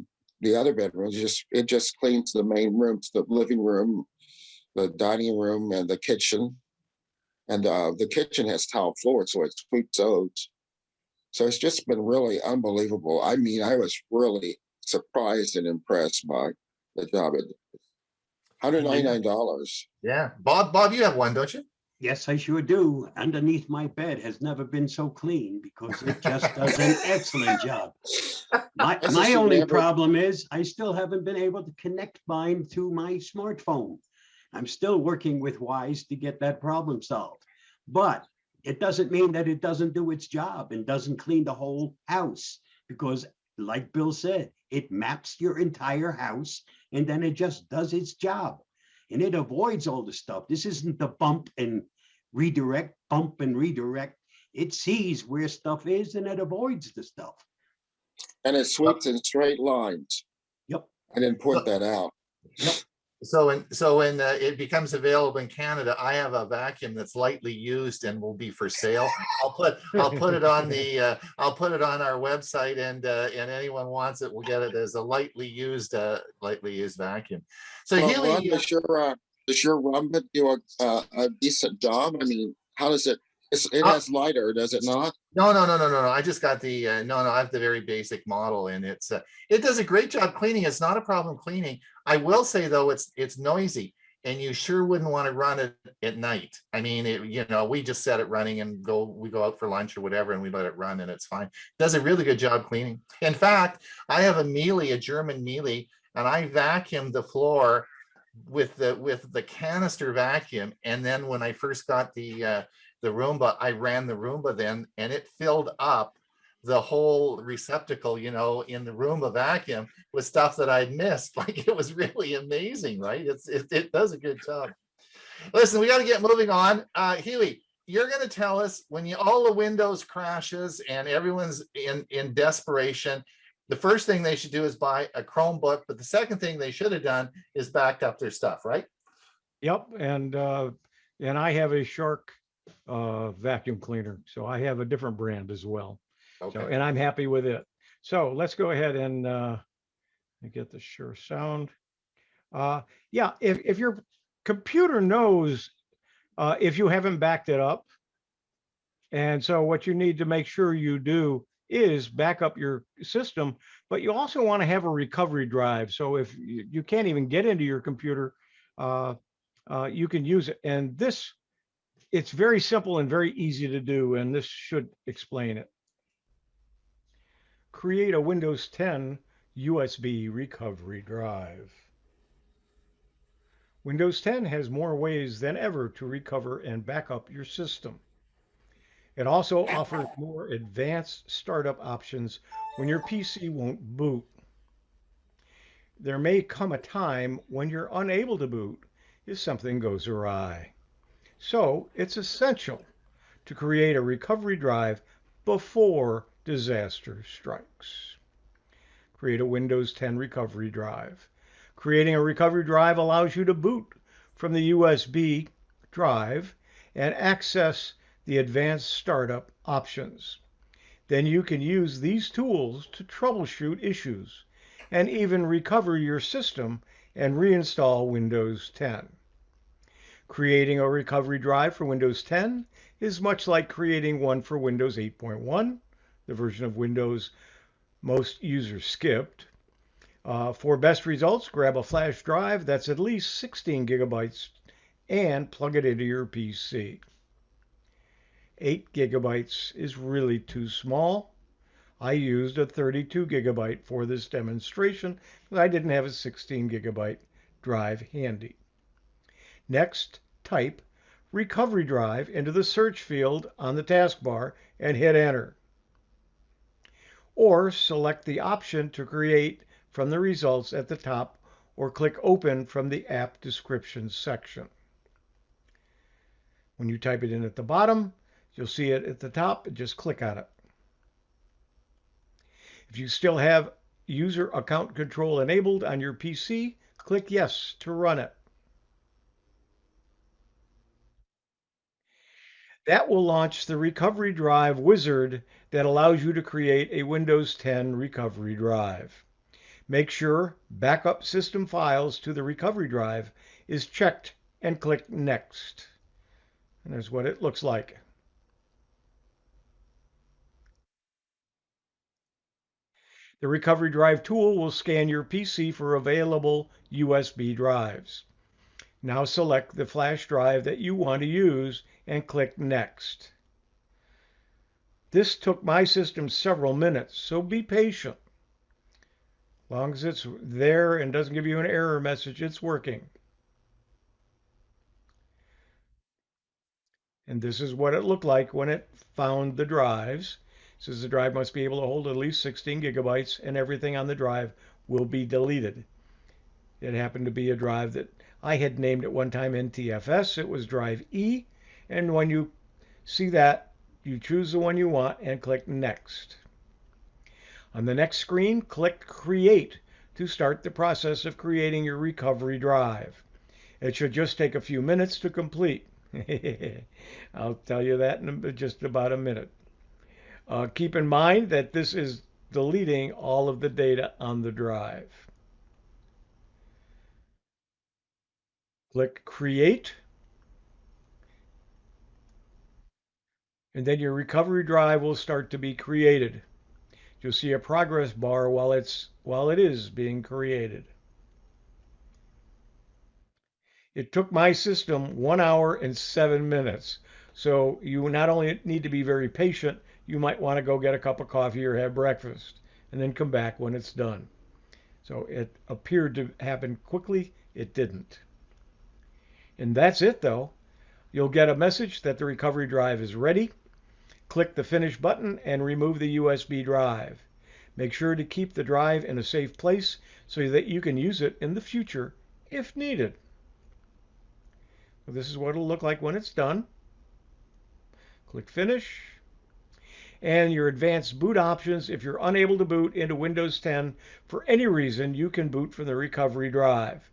the other bedrooms. It just cleans the main rooms, the living room, the dining room, and the kitchen. And the kitchen has tile floor, so it sweeps those. So it's just been really unbelievable. I mean, I was really surprised and impressed by the job. $199. Yeah, Bob, you have one, don't you? Yes, I sure do. Underneath my bed has never been so clean because it just does an excellent job. My only problem is I still haven't been able to connect mine to my smartphone. I'm still working with Wyze to get that problem solved. But it doesn't mean that it doesn't do its job and doesn't clean the whole house, because like Bill said, it maps your entire house and then it just does its job. And it avoids all the stuff. This isn't the bump and redirect. It sees where stuff is and it avoids the stuff. And it sweeps in straight lines. Yep. I didn't point that out. Yep. So when it becomes available in Canada, I have a vacuum that's lightly used and will be for sale. I'll put it on our website, and anyone wants it will get it as a lightly used vacuum. So well, Healy, does your Roomba do a decent job? I mean, how does it? It has LiDAR, does it not? No. I just got the I have the very basic model, and it does a great job cleaning. It's not a problem cleaning. I will say though, it's noisy, and you sure wouldn't want to run it at night. I mean, we just set it running and we go out for lunch or whatever, and we let it run, and it's fine. It does a really good job cleaning. In fact, I have a German Miele, and I vacuum the floor with the canister vacuum, and then when I first got the Roomba, I ran the Roomba then, and it filled up the whole receptacle, in the Roomba vacuum with stuff that I'd missed. Like, it was really amazing, right? It does a good job. Listen, we got to get moving on. Healy, you're going to tell us when all the Windows crashes and everyone's in desperation, the first thing they should do is buy a Chromebook, but the second thing they should have done is backed up their stuff, right? Yep, and I have a Shark vacuum cleaner, so I have a different brand as well. Okay. So, and I'm happy with it. So let's go ahead and get the Sure sound. Yeah, if your computer knows if you haven't backed it up, and so what you need to make sure you do is back up your system, but you also want to have a recovery drive. So if you can't even get into your computer, you can use it. And it's very simple and very easy to do, and this should explain it. Create a Windows 10 USB recovery drive. Windows 10 has more ways than ever to recover and back up your system. It also offers more advanced startup options when your PC won't boot. There may come a time when you're unable to boot if something goes awry. So it's essential to create a recovery drive before disaster strikes. Create a Windows 10 recovery drive. Creating a recovery drive allows you to boot from the USB drive and access the advanced startup options. Then you can use these tools to troubleshoot issues and even recover your system and reinstall Windows 10. Creating a recovery drive for Windows 10 is much like creating one for Windows 8.1, the version of Windows most users skipped. For best results, grab a flash drive that's at least 16 gigabytes and plug it into your PC. 8 gigabytes is really too small. I used a 32 gigabyte for this demonstration because I didn't have a 16 gigabyte drive handy. Next, type recovery drive into the search field on the taskbar and hit enter. Or select the option to create from the results at the top or click open from the app description section. When you type it in at the bottom, you'll see it at the top and just click on it. If you still have user account control enabled on your PC, click yes to run it. That will launch the recovery drive wizard that allows you to create a Windows 10 recovery drive. Make sure backup system files to the recovery drive is checked and click next. And there's what it looks like. The recovery drive tool will scan your PC for available USB drives. Now select the flash drive that you want to use and click next. This took my system several minutes, so be patient. As long as it's there and doesn't give you an error message, it's working. And this is what it looked like when it found the drives. It says the drive must be able to hold at least 16 gigabytes and everything on the drive will be deleted. It happened to be a drive that I had named at one time NTFS. It was drive E. And when you see that, you choose the one you want and click next. On the next screen, click create to start the process of creating your recovery drive. It should just take a few minutes to complete. I'll tell you that in just about a minute. Keep in mind that this is deleting all of the data on the drive. Click create. And then your recovery drive will start to be created. You'll see a progress bar while it is being created. It took my system 1 hour and 7 minutes. So you not only need to be very patient, you might want to go get a cup of coffee or have breakfast and then come back when it's done. So it appeared to happen quickly. It didn't. And that's it though. You'll get a message that the recovery drive is ready. Click the finish button and remove the USB drive. Make sure to keep the drive in a safe place so that you can use it in the future if needed. This is what it'll look like when it's done. Click finish. And your advanced boot options, if you're unable to boot into Windows 10 for any reason, you can boot from the recovery drive.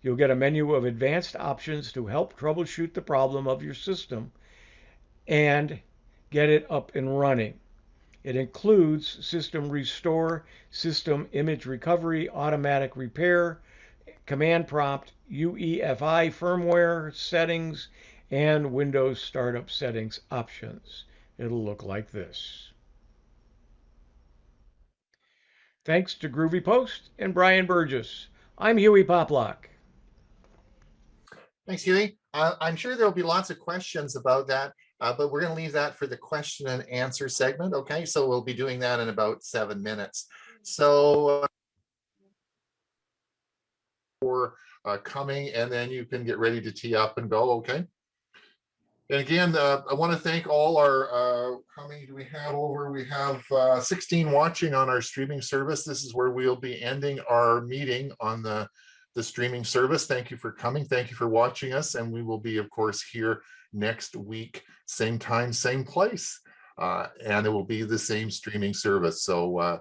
You'll get a menu of advanced options to help troubleshoot the problem of your system and get it up and running. It includes system restore, system image recovery, automatic repair, command prompt, UEFI firmware settings, and Windows startup settings options. It'll look like this. Thanks to Groovy Post and Brian Burgess. I'm Huey Poplock. Thanks, Huey. I'm sure there'll be lots of questions about that, but we're going to leave that for the question and answer segment. Okay, so we'll be doing that in about 7 minutes. So for coming, and then you can get ready to tee up and go, okay? And again, I want to thank all our, how many do we have over? We have 16 watching on our streaming service. This is where we'll be ending our meeting on the streaming service. Thank you for coming. Thank you for watching us. And we will be, of course, here next week, same time, same place. And it will be the same streaming service. So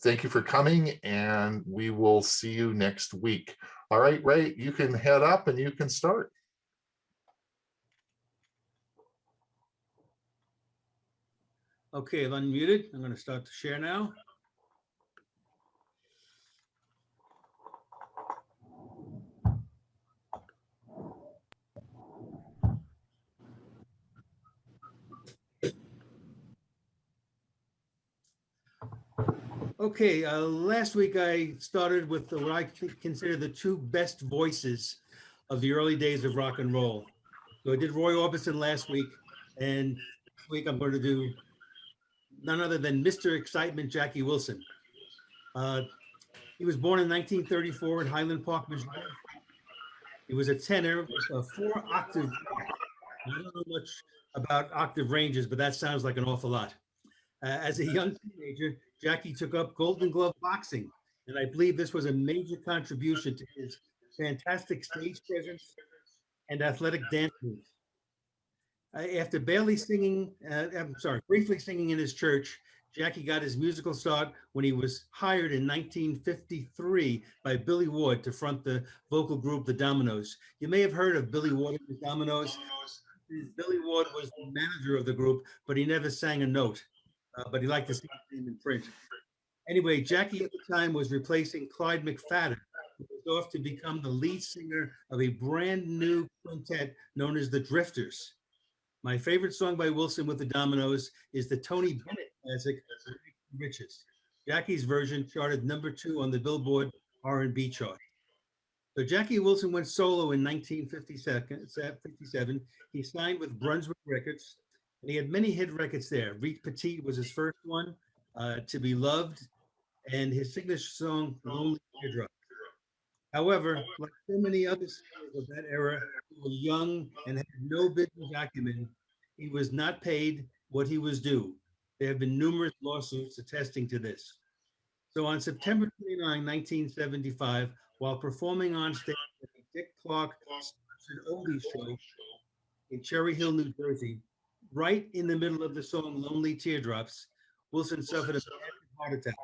thank you for coming, and we will see you next week. All right, Ray, you can head up and you can start. Okay, I've unmuted. I'm going to start to share now. Okay, last week I started with what I consider the two best voices of the early days of rock and roll. So I did Roy Orbison last week, and this week I'm going to do none other than Mr. Excitement, Jackie Wilson. He was born in 1934 in Highland Park, Missouri. He was a tenor, a 4-octave. I don't know much about octave ranges, but that sounds like an awful lot. As a young teenager, Jackie took up Golden Glove boxing, and I believe this was a major contribution to his fantastic stage presence and athletic dance moves. After briefly singing in his church, Jackie got his musical start when he was hired in 1953 by Billy Ward to front the vocal group The Dominoes. You may have heard of Billy Ward and the Dominoes. Billy Ward was the manager of the group, but he never sang a note, but he liked to see his name in print. Anyway, Jackie at the time was replacing Clyde McFadden, who was off to become the lead singer of a brand new quintet known as the Drifters. My favorite song by Wilson with the Dominoes is the Tony Bennett classic, Riches. Jackie's version charted #2 on the Billboard R&B chart. So Jackie Wilson went solo in 1957. He signed with Brunswick Records, and he had many hit records there. Reet Petite was his first one, To Be Loved, and his signature song, Lonely Teardrop. However, like so many other singers of that era who were young and had no business acumen, he was not paid what he was due. There have been numerous lawsuits attesting to this. So on September 29, 1975, while performing on stage at the Dick Clark sponsored oldies show in Cherry Hill, New Jersey, right in the middle of the song Lonely Teardrops, Wilson suffered a massive heart attack.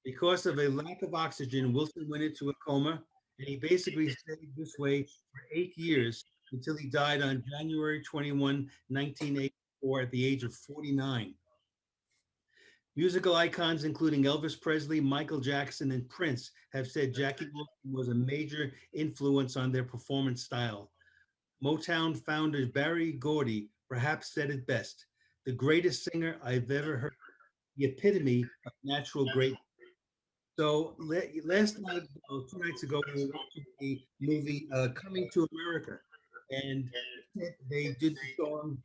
Because of a lack of oxygen, Wilson went into a coma, and he basically stayed this way for 8 years until he died on January 21, 1984, at the age of 49. Musical icons including Elvis Presley, Michael Jackson, and Prince have said Jackie Wilson was a major influence on their performance style. Motown founder Barry Gordy perhaps said it best: "The greatest singer I've ever heard, the epitome of natural greatness." So last night, 2 nights ago, we were watching the movie Coming to America, and they did the song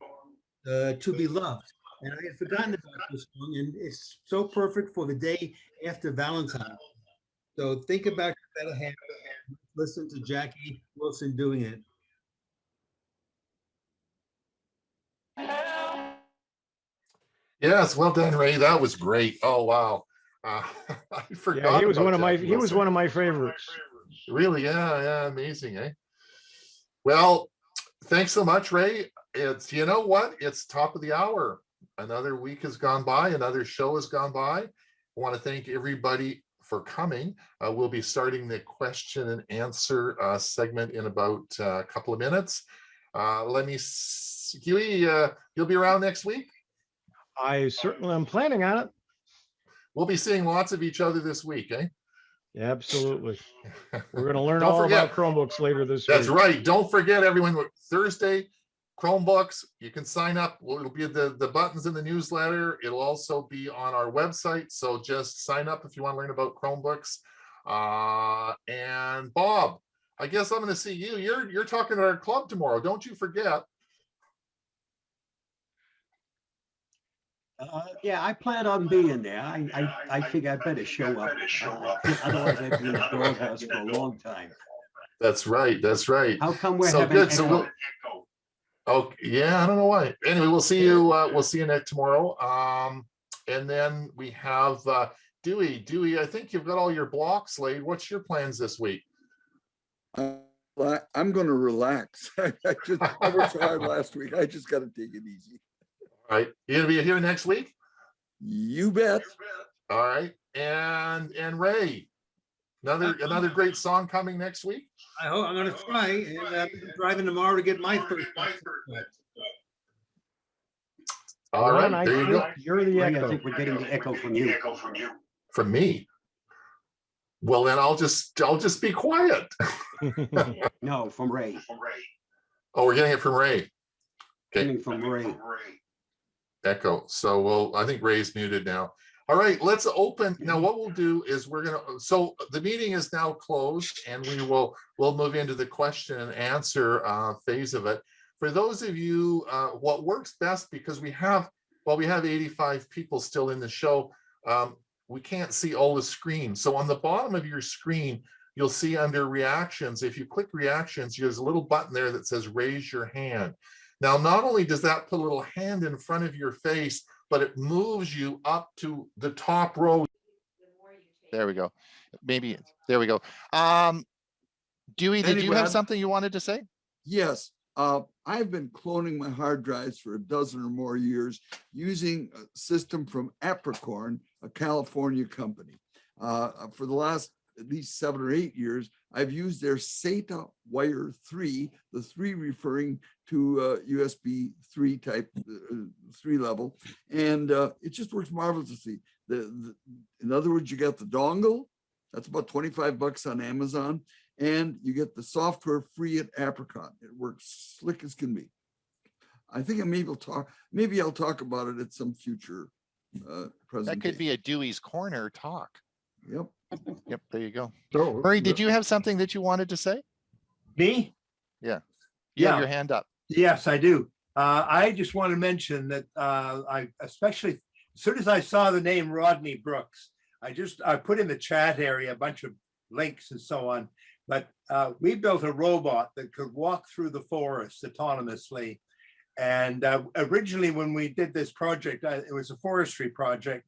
To Be Loved. And I had forgotten about this song, and it's so perfect for the day after Valentine's. So think about your better half. Listen to Jackie Wilson doing it. Yes, well done, Ray. That was great. Oh wow, I forgot. Yeah, he was about one of my Jackie he was Wilson. one of my favorites. Really, yeah, amazing, eh? Well, thanks so much, Ray. It's, you know what? It's top of the hour. Another week has gone by. Another show has gone by. I want to thank everybody for coming. We'll be starting the question and answer segment in about a couple of minutes. Let me, Huey, you'll be around next week? I certainly am planning on it. We'll be seeing lots of each other this week, eh? Yeah, absolutely. We're going to learn Don't all forget about Chromebooks later this That's week. right. Don't forget, everyone, Thursday, Chromebooks, you can sign up. Well, it'll be the buttons in the newsletter. It'll also be on our website. So just sign up if you want to learn about Chromebooks. And Bob, I guess I'm going to see you. You're talking at our club tomorrow. Don't you forget. Yeah, I plan on being there. I figure I better show up. Otherwise, I'd be in the doghouse for a long time. That's right. That's right. How come we're So having good. So echo? we'll, oh, yeah, I don't know why. Anyway, we'll see you next tomorrow. And then we have Dewey. Dewey, I think you've got all your blocks laid. What's your plans this week? I'm going to relax. I worked so hard last week. I just got to take it easy. All right. You gonna be here next week? You bet. All right. And Ray, another great song coming next week. I hope I'm going to try. And I'm driving tomorrow to get my first. All Ron, right. I There you think go. you're the Ray, I echo. think we're getting the echo from you. From me. Well, then I'll just be quiet. No, from Ray. Oh, we're getting it from Ray. Okay. Coming from Ray. Echo. So I think Ray's muted now. All right, let's open. Now what we'll do is so the meeting is now closed and we'll move into the question and answer phase of it. For those of you, what works best, because we have 85 people still in the show, we can't see all the screens. So on the bottom of your screen, you'll see under reactions, if you click reactions, there's a little button there that says raise your hand. Now, not only does that put a little hand in front of your face, but it moves you up to the top row. There we go. Maybe, there we go. Dewey, did you have something you wanted to say? Yes. I've been cloning my hard drives for a dozen or more years using a system from Apricorn, a California company. For the last at least 7 or 8 years, I've used their SATA Wire 3, the 3 referring to USB 3 type, 3 level, and it just works marvelously. In other words, you get the dongle, that's about $25 on Amazon, and you get the software free at Apricot. It works slick as can be. I think maybe I'll talk about it at some future presentation. That could be a Dewey's Corner talk. Yep. Yep, there you go. So, Murray, did you have something that you wanted to say? Me? Yeah. You have your hand up. Yes, I do. I just want to mention that I especially, as soon as I saw the name Rodney Brooks, I put in the chat area a bunch of links and so on. But we built a robot that could walk through the forest autonomously. And originally, when we did this project, it was a forestry project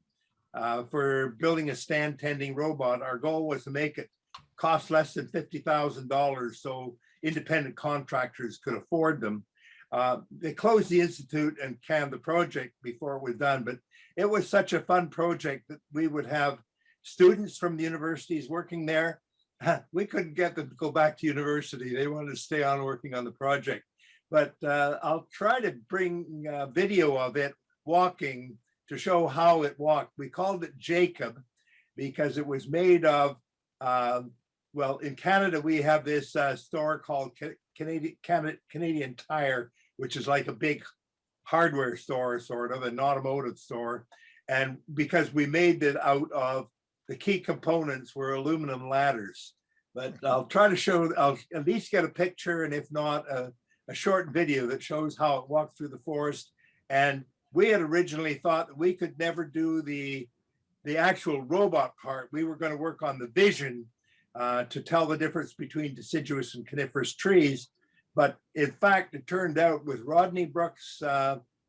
for building a stand tending robot. Our goal was to make it cost less than $50,000 so independent contractors could afford them. They closed the institute and canned the project before it was done, but it was such a fun project that we would have students from the universities working there. We couldn't get them to go back to university. They wanted to stay on working on the project. But I'll try to bring video of it walking to show how it walked. We called it Jacob because it was made of, well, in Canada, we have this store called Canadian Tire, which is like a big hardware store, sort of an automotive store. And because we made it out of the key components were aluminum ladders. But I'll try to show, I'll at least get a picture, and if not, a short video that shows how it walked through the forest. And we had originally thought that we could never do the actual robot part. We were going to work on the vision to tell the difference between deciduous and coniferous trees. But in fact, it turned out with Rodney Brooks'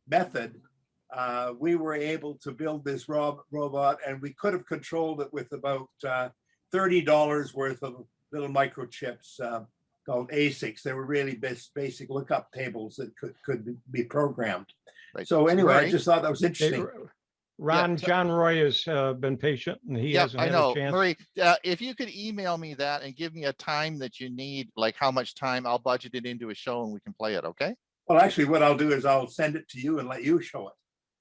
method, we were able to build this robot, and we could have controlled it with about $30 worth of little microchips called ASICs. They were really basic lookup tables that could be programmed. Right. So anyway, Right. I just thought that was interesting. Ron, Yeah. John Roy has been patient and he Yeah, hasn't I had know. a chance. Murray, if you could email me that and give me a time that you need, like how much time, I'll budget it into a show and we can play it, okay? Well, actually, what I'll do is I'll send it to you and let you show it.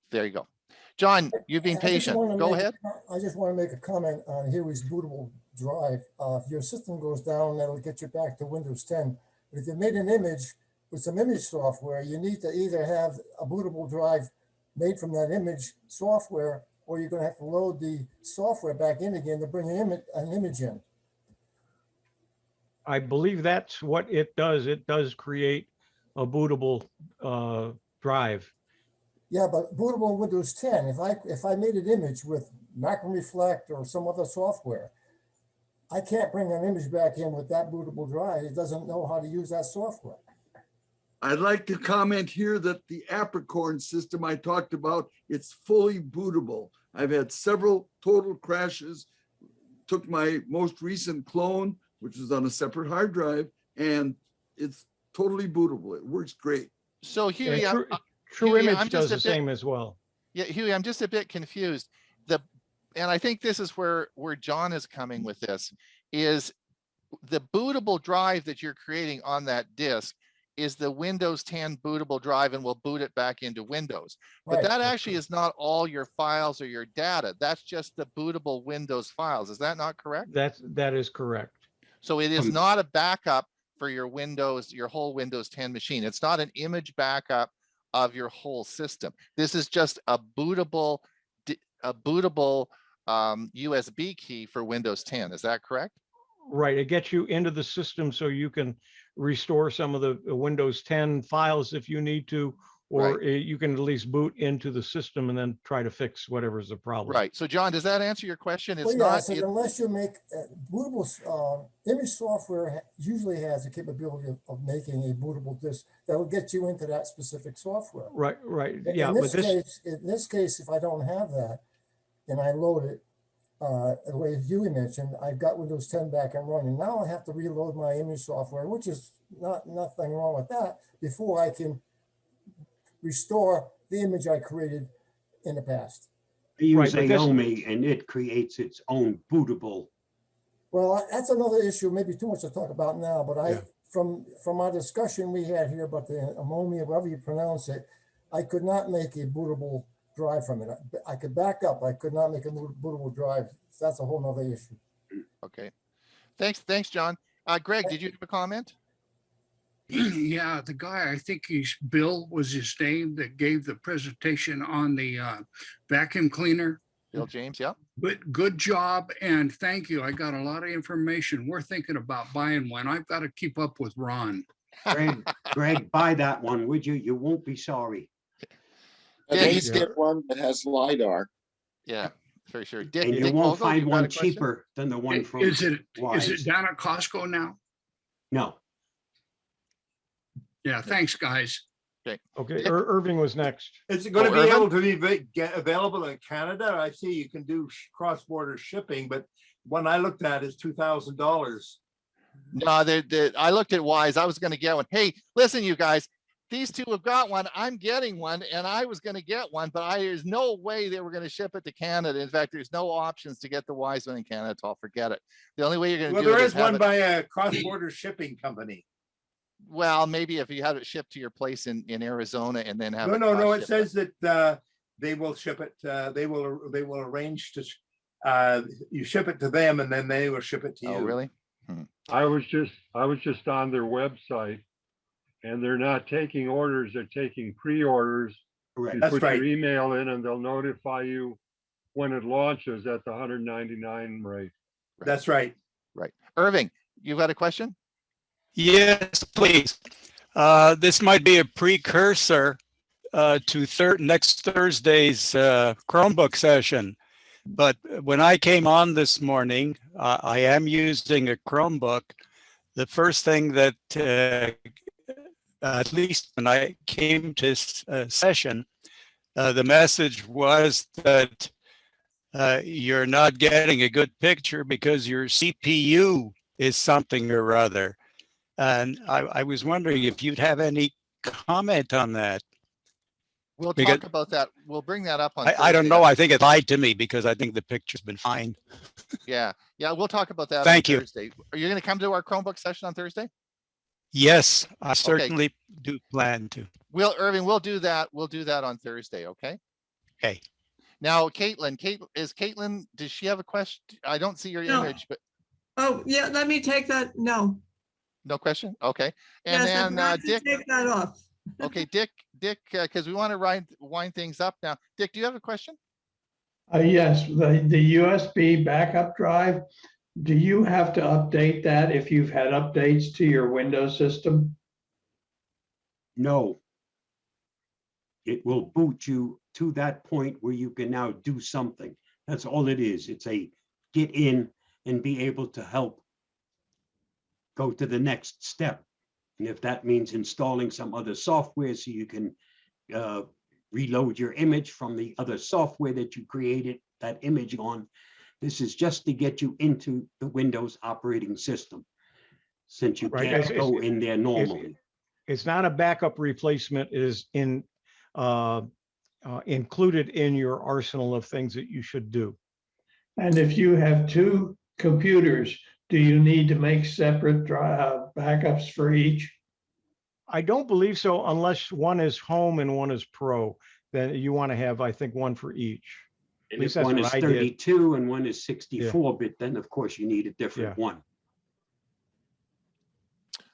There you go. John, you've been patient. Go ahead. I just want to make a comment on Huey's bootable drive. If your system goes down, that'll get you back to Windows 10. But if you made an image with some image software, you need to either have a bootable drive made from that image software, or you're going to have to load the software back in again to bring an image in. I believe that's what it does. It does create a bootable drive. Yeah, but bootable in Windows 10, if I made an image with Macro Reflect or some other software, I can't bring an image back in with that bootable drive. It doesn't know how to use that software. I'd like to comment here that the Apricorn system I talked about, it's fully bootable. I've had several total crashes, took my most recent clone, which is on a separate hard drive, and it's totally bootable. It works great. So Huey, Yeah, True Huey, I'm Image just does a the bit- same as well. yeah, Huey, I'm just a bit confused. And I think this is where John is coming with this, is the bootable drive that you're creating on that disk is the Windows 10 bootable drive and will boot it back into Windows. But Right. that actually is not all your files or your data. That's just the bootable Windows files. Is that not correct? That is correct. So it is not a backup for your Windows, your whole Windows 10 machine. It's not an image backup of your whole system. This is just a bootable USB key for Windows 10. Is that correct? Right. It gets you into the system so you can restore some of the Windows 10 files if you need to, or you can at least boot into the system and then try to fix whatever's the problem. Right. So John, does that answer your question? It's Well, yeah, not. so unless you make bootable image software usually has the capability of making a bootable disk that will get you into that specific software. Right. Yeah. In But this case, if I don't have that and I load it, the way Huey mentioned, I've got Windows 10 back and running. Now I have to reload my image software, which is nothing wrong with that, before I can restore the image I created in the past. I use Right, but this- Aomi and it creates its own bootable. Well, that's another issue, maybe too much to talk about now, but Yeah. from our discussion we had here about the ammonia, whatever you pronounce it, I could not make a bootable drive from it. I could back up. I could not make a bootable drive. That's a whole nother issue. Okay. Thanks, John. Greg, did you have a comment? Yeah, the guy, I think Bill was his name, that gave the presentation on the vacuum cleaner. Bill James, yeah. But good job and thank you. I got a lot of information. We're thinking about buying one. I've got to keep up with Ron. Greg, buy that one, would you? You won't be sorry. At Yeah, least yeah. get one that has LiDAR. Yeah, for sure. Dick, And you Dick won't Vogel, find you got one a question? cheaper than the one from Is it Wyze. down at Costco now? No. Yeah, thanks, guys. Okay. Irving was next. Is it going to Oh, be Irvin? able to get available in Canada? I see you can do cross-border shipping, but one I looked at is $2,000. No, I looked at Wyze. I was going to get one. Hey, listen, you guys, these two have got one. I'm getting one, and I was going to get one, but there's no way they were going to ship it to Canada. In fact, there's no options to get the Wyze one in Canada. So I'll forget it. The only way you're going to Well, do there it is have one it- by a cross-border shipping company. Well, maybe if you have it shipped to your place in Arizona and then have No. It cross-shipped. says that they will ship it. They will arrange to you ship it to them, and then they will ship it to you. Oh, really? I was just on their website, and they're not taking orders, they're taking pre-orders. Correct. You That's put right. your email in and they'll notify you when it launches at the $199 rate. That's right. Right. Irving, you've got a question? Yes, please. This might be a precursor to next Thursday's Chromebook session. But when I came on this morning, I am using a Chromebook. The first thing that, at least when I came to session, the message was that you're not getting a good picture because your CPU is something or other. And I was wondering if you'd have any comment on that. We'll Because- talk about that. We'll bring that up on I don't Thursday. know. I think it lied to me because I think the picture's been fine. Yeah, we'll talk about that Thank on you. Thursday. Are you going to come to our Chromebook session on Thursday? Yes, I certainly do plan to. Irving, we'll do that. We'll do that on Thursday, okay? Okay. Now, Caitlin, does she have a question? I don't see your No. image, but Oh, yeah, let me take that. No. no question? Okay. And Yes, then I'd like to Dick, take that off. okay, Dick, because we want to wind things up now. Dick, do you have a question? Yes, the USB backup drive, do you have to update that if you've had updates to your Windows system? No. It will boot you to that point where you can now do something. That's all it is. It's a get in and be able to help go to the next step. And if that means installing some other software so you can reload your image from the other software that you created that image on, this is just to get you into the Windows operating system, since you Right, can't go in there normally. It's not a backup replacement. It is included in your arsenal of things that you should do. And if you have two computers, do you need to make separate backups for each? I don't believe so, unless one is home and one is pro. Then you want to have, I think, one for each. At And least if that's one what is I did. 32 and one is 64-bit, then of course you need a different one.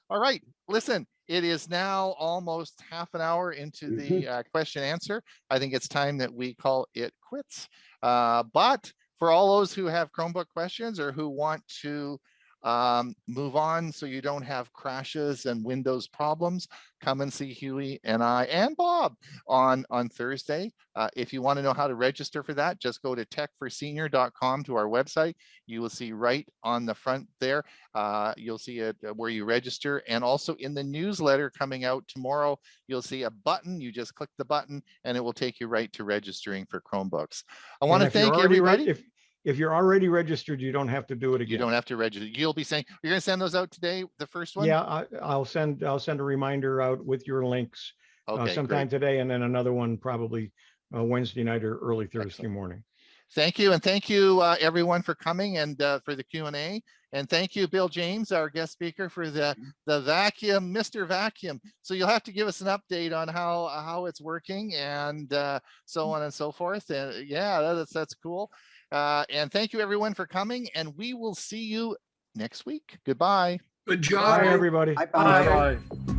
All right, listen, it is now almost half an hour into the question answer. I think it's time that we call it quits. But for all those who have Chromebook questions or who want to move on so you don't have crashes and Windows problems, come and see Huey and I and Bob on Thursday. If you want to know how to register for that, just go to techforsenior.com to our website. You will see right on the front there, you'll see it where you register, and also in the newsletter coming out tomorrow, you'll see a button. You just click the button and it will take you right to registering for Chromebooks. I want to thank everybody. If you're already registered, you don't have to do it again. You don't have to register. You'll be saying, you're going to send those out today, the first one? Yeah, I'll send a reminder out with your links sometime today, and then another one probably Wednesday night or early Thursday morning. Thank you. And thank you everyone for coming and for the Q&A. And thank you, Bill James, our guest speaker, for the vacuum, Mr. Vacuum. So you'll have to give us an update on how it's working and so on and so forth. And yeah, that's cool. And thank you everyone for coming, and we will see you next week. Goodbye. Good job. Bye, everybody. Bye-bye. Bye.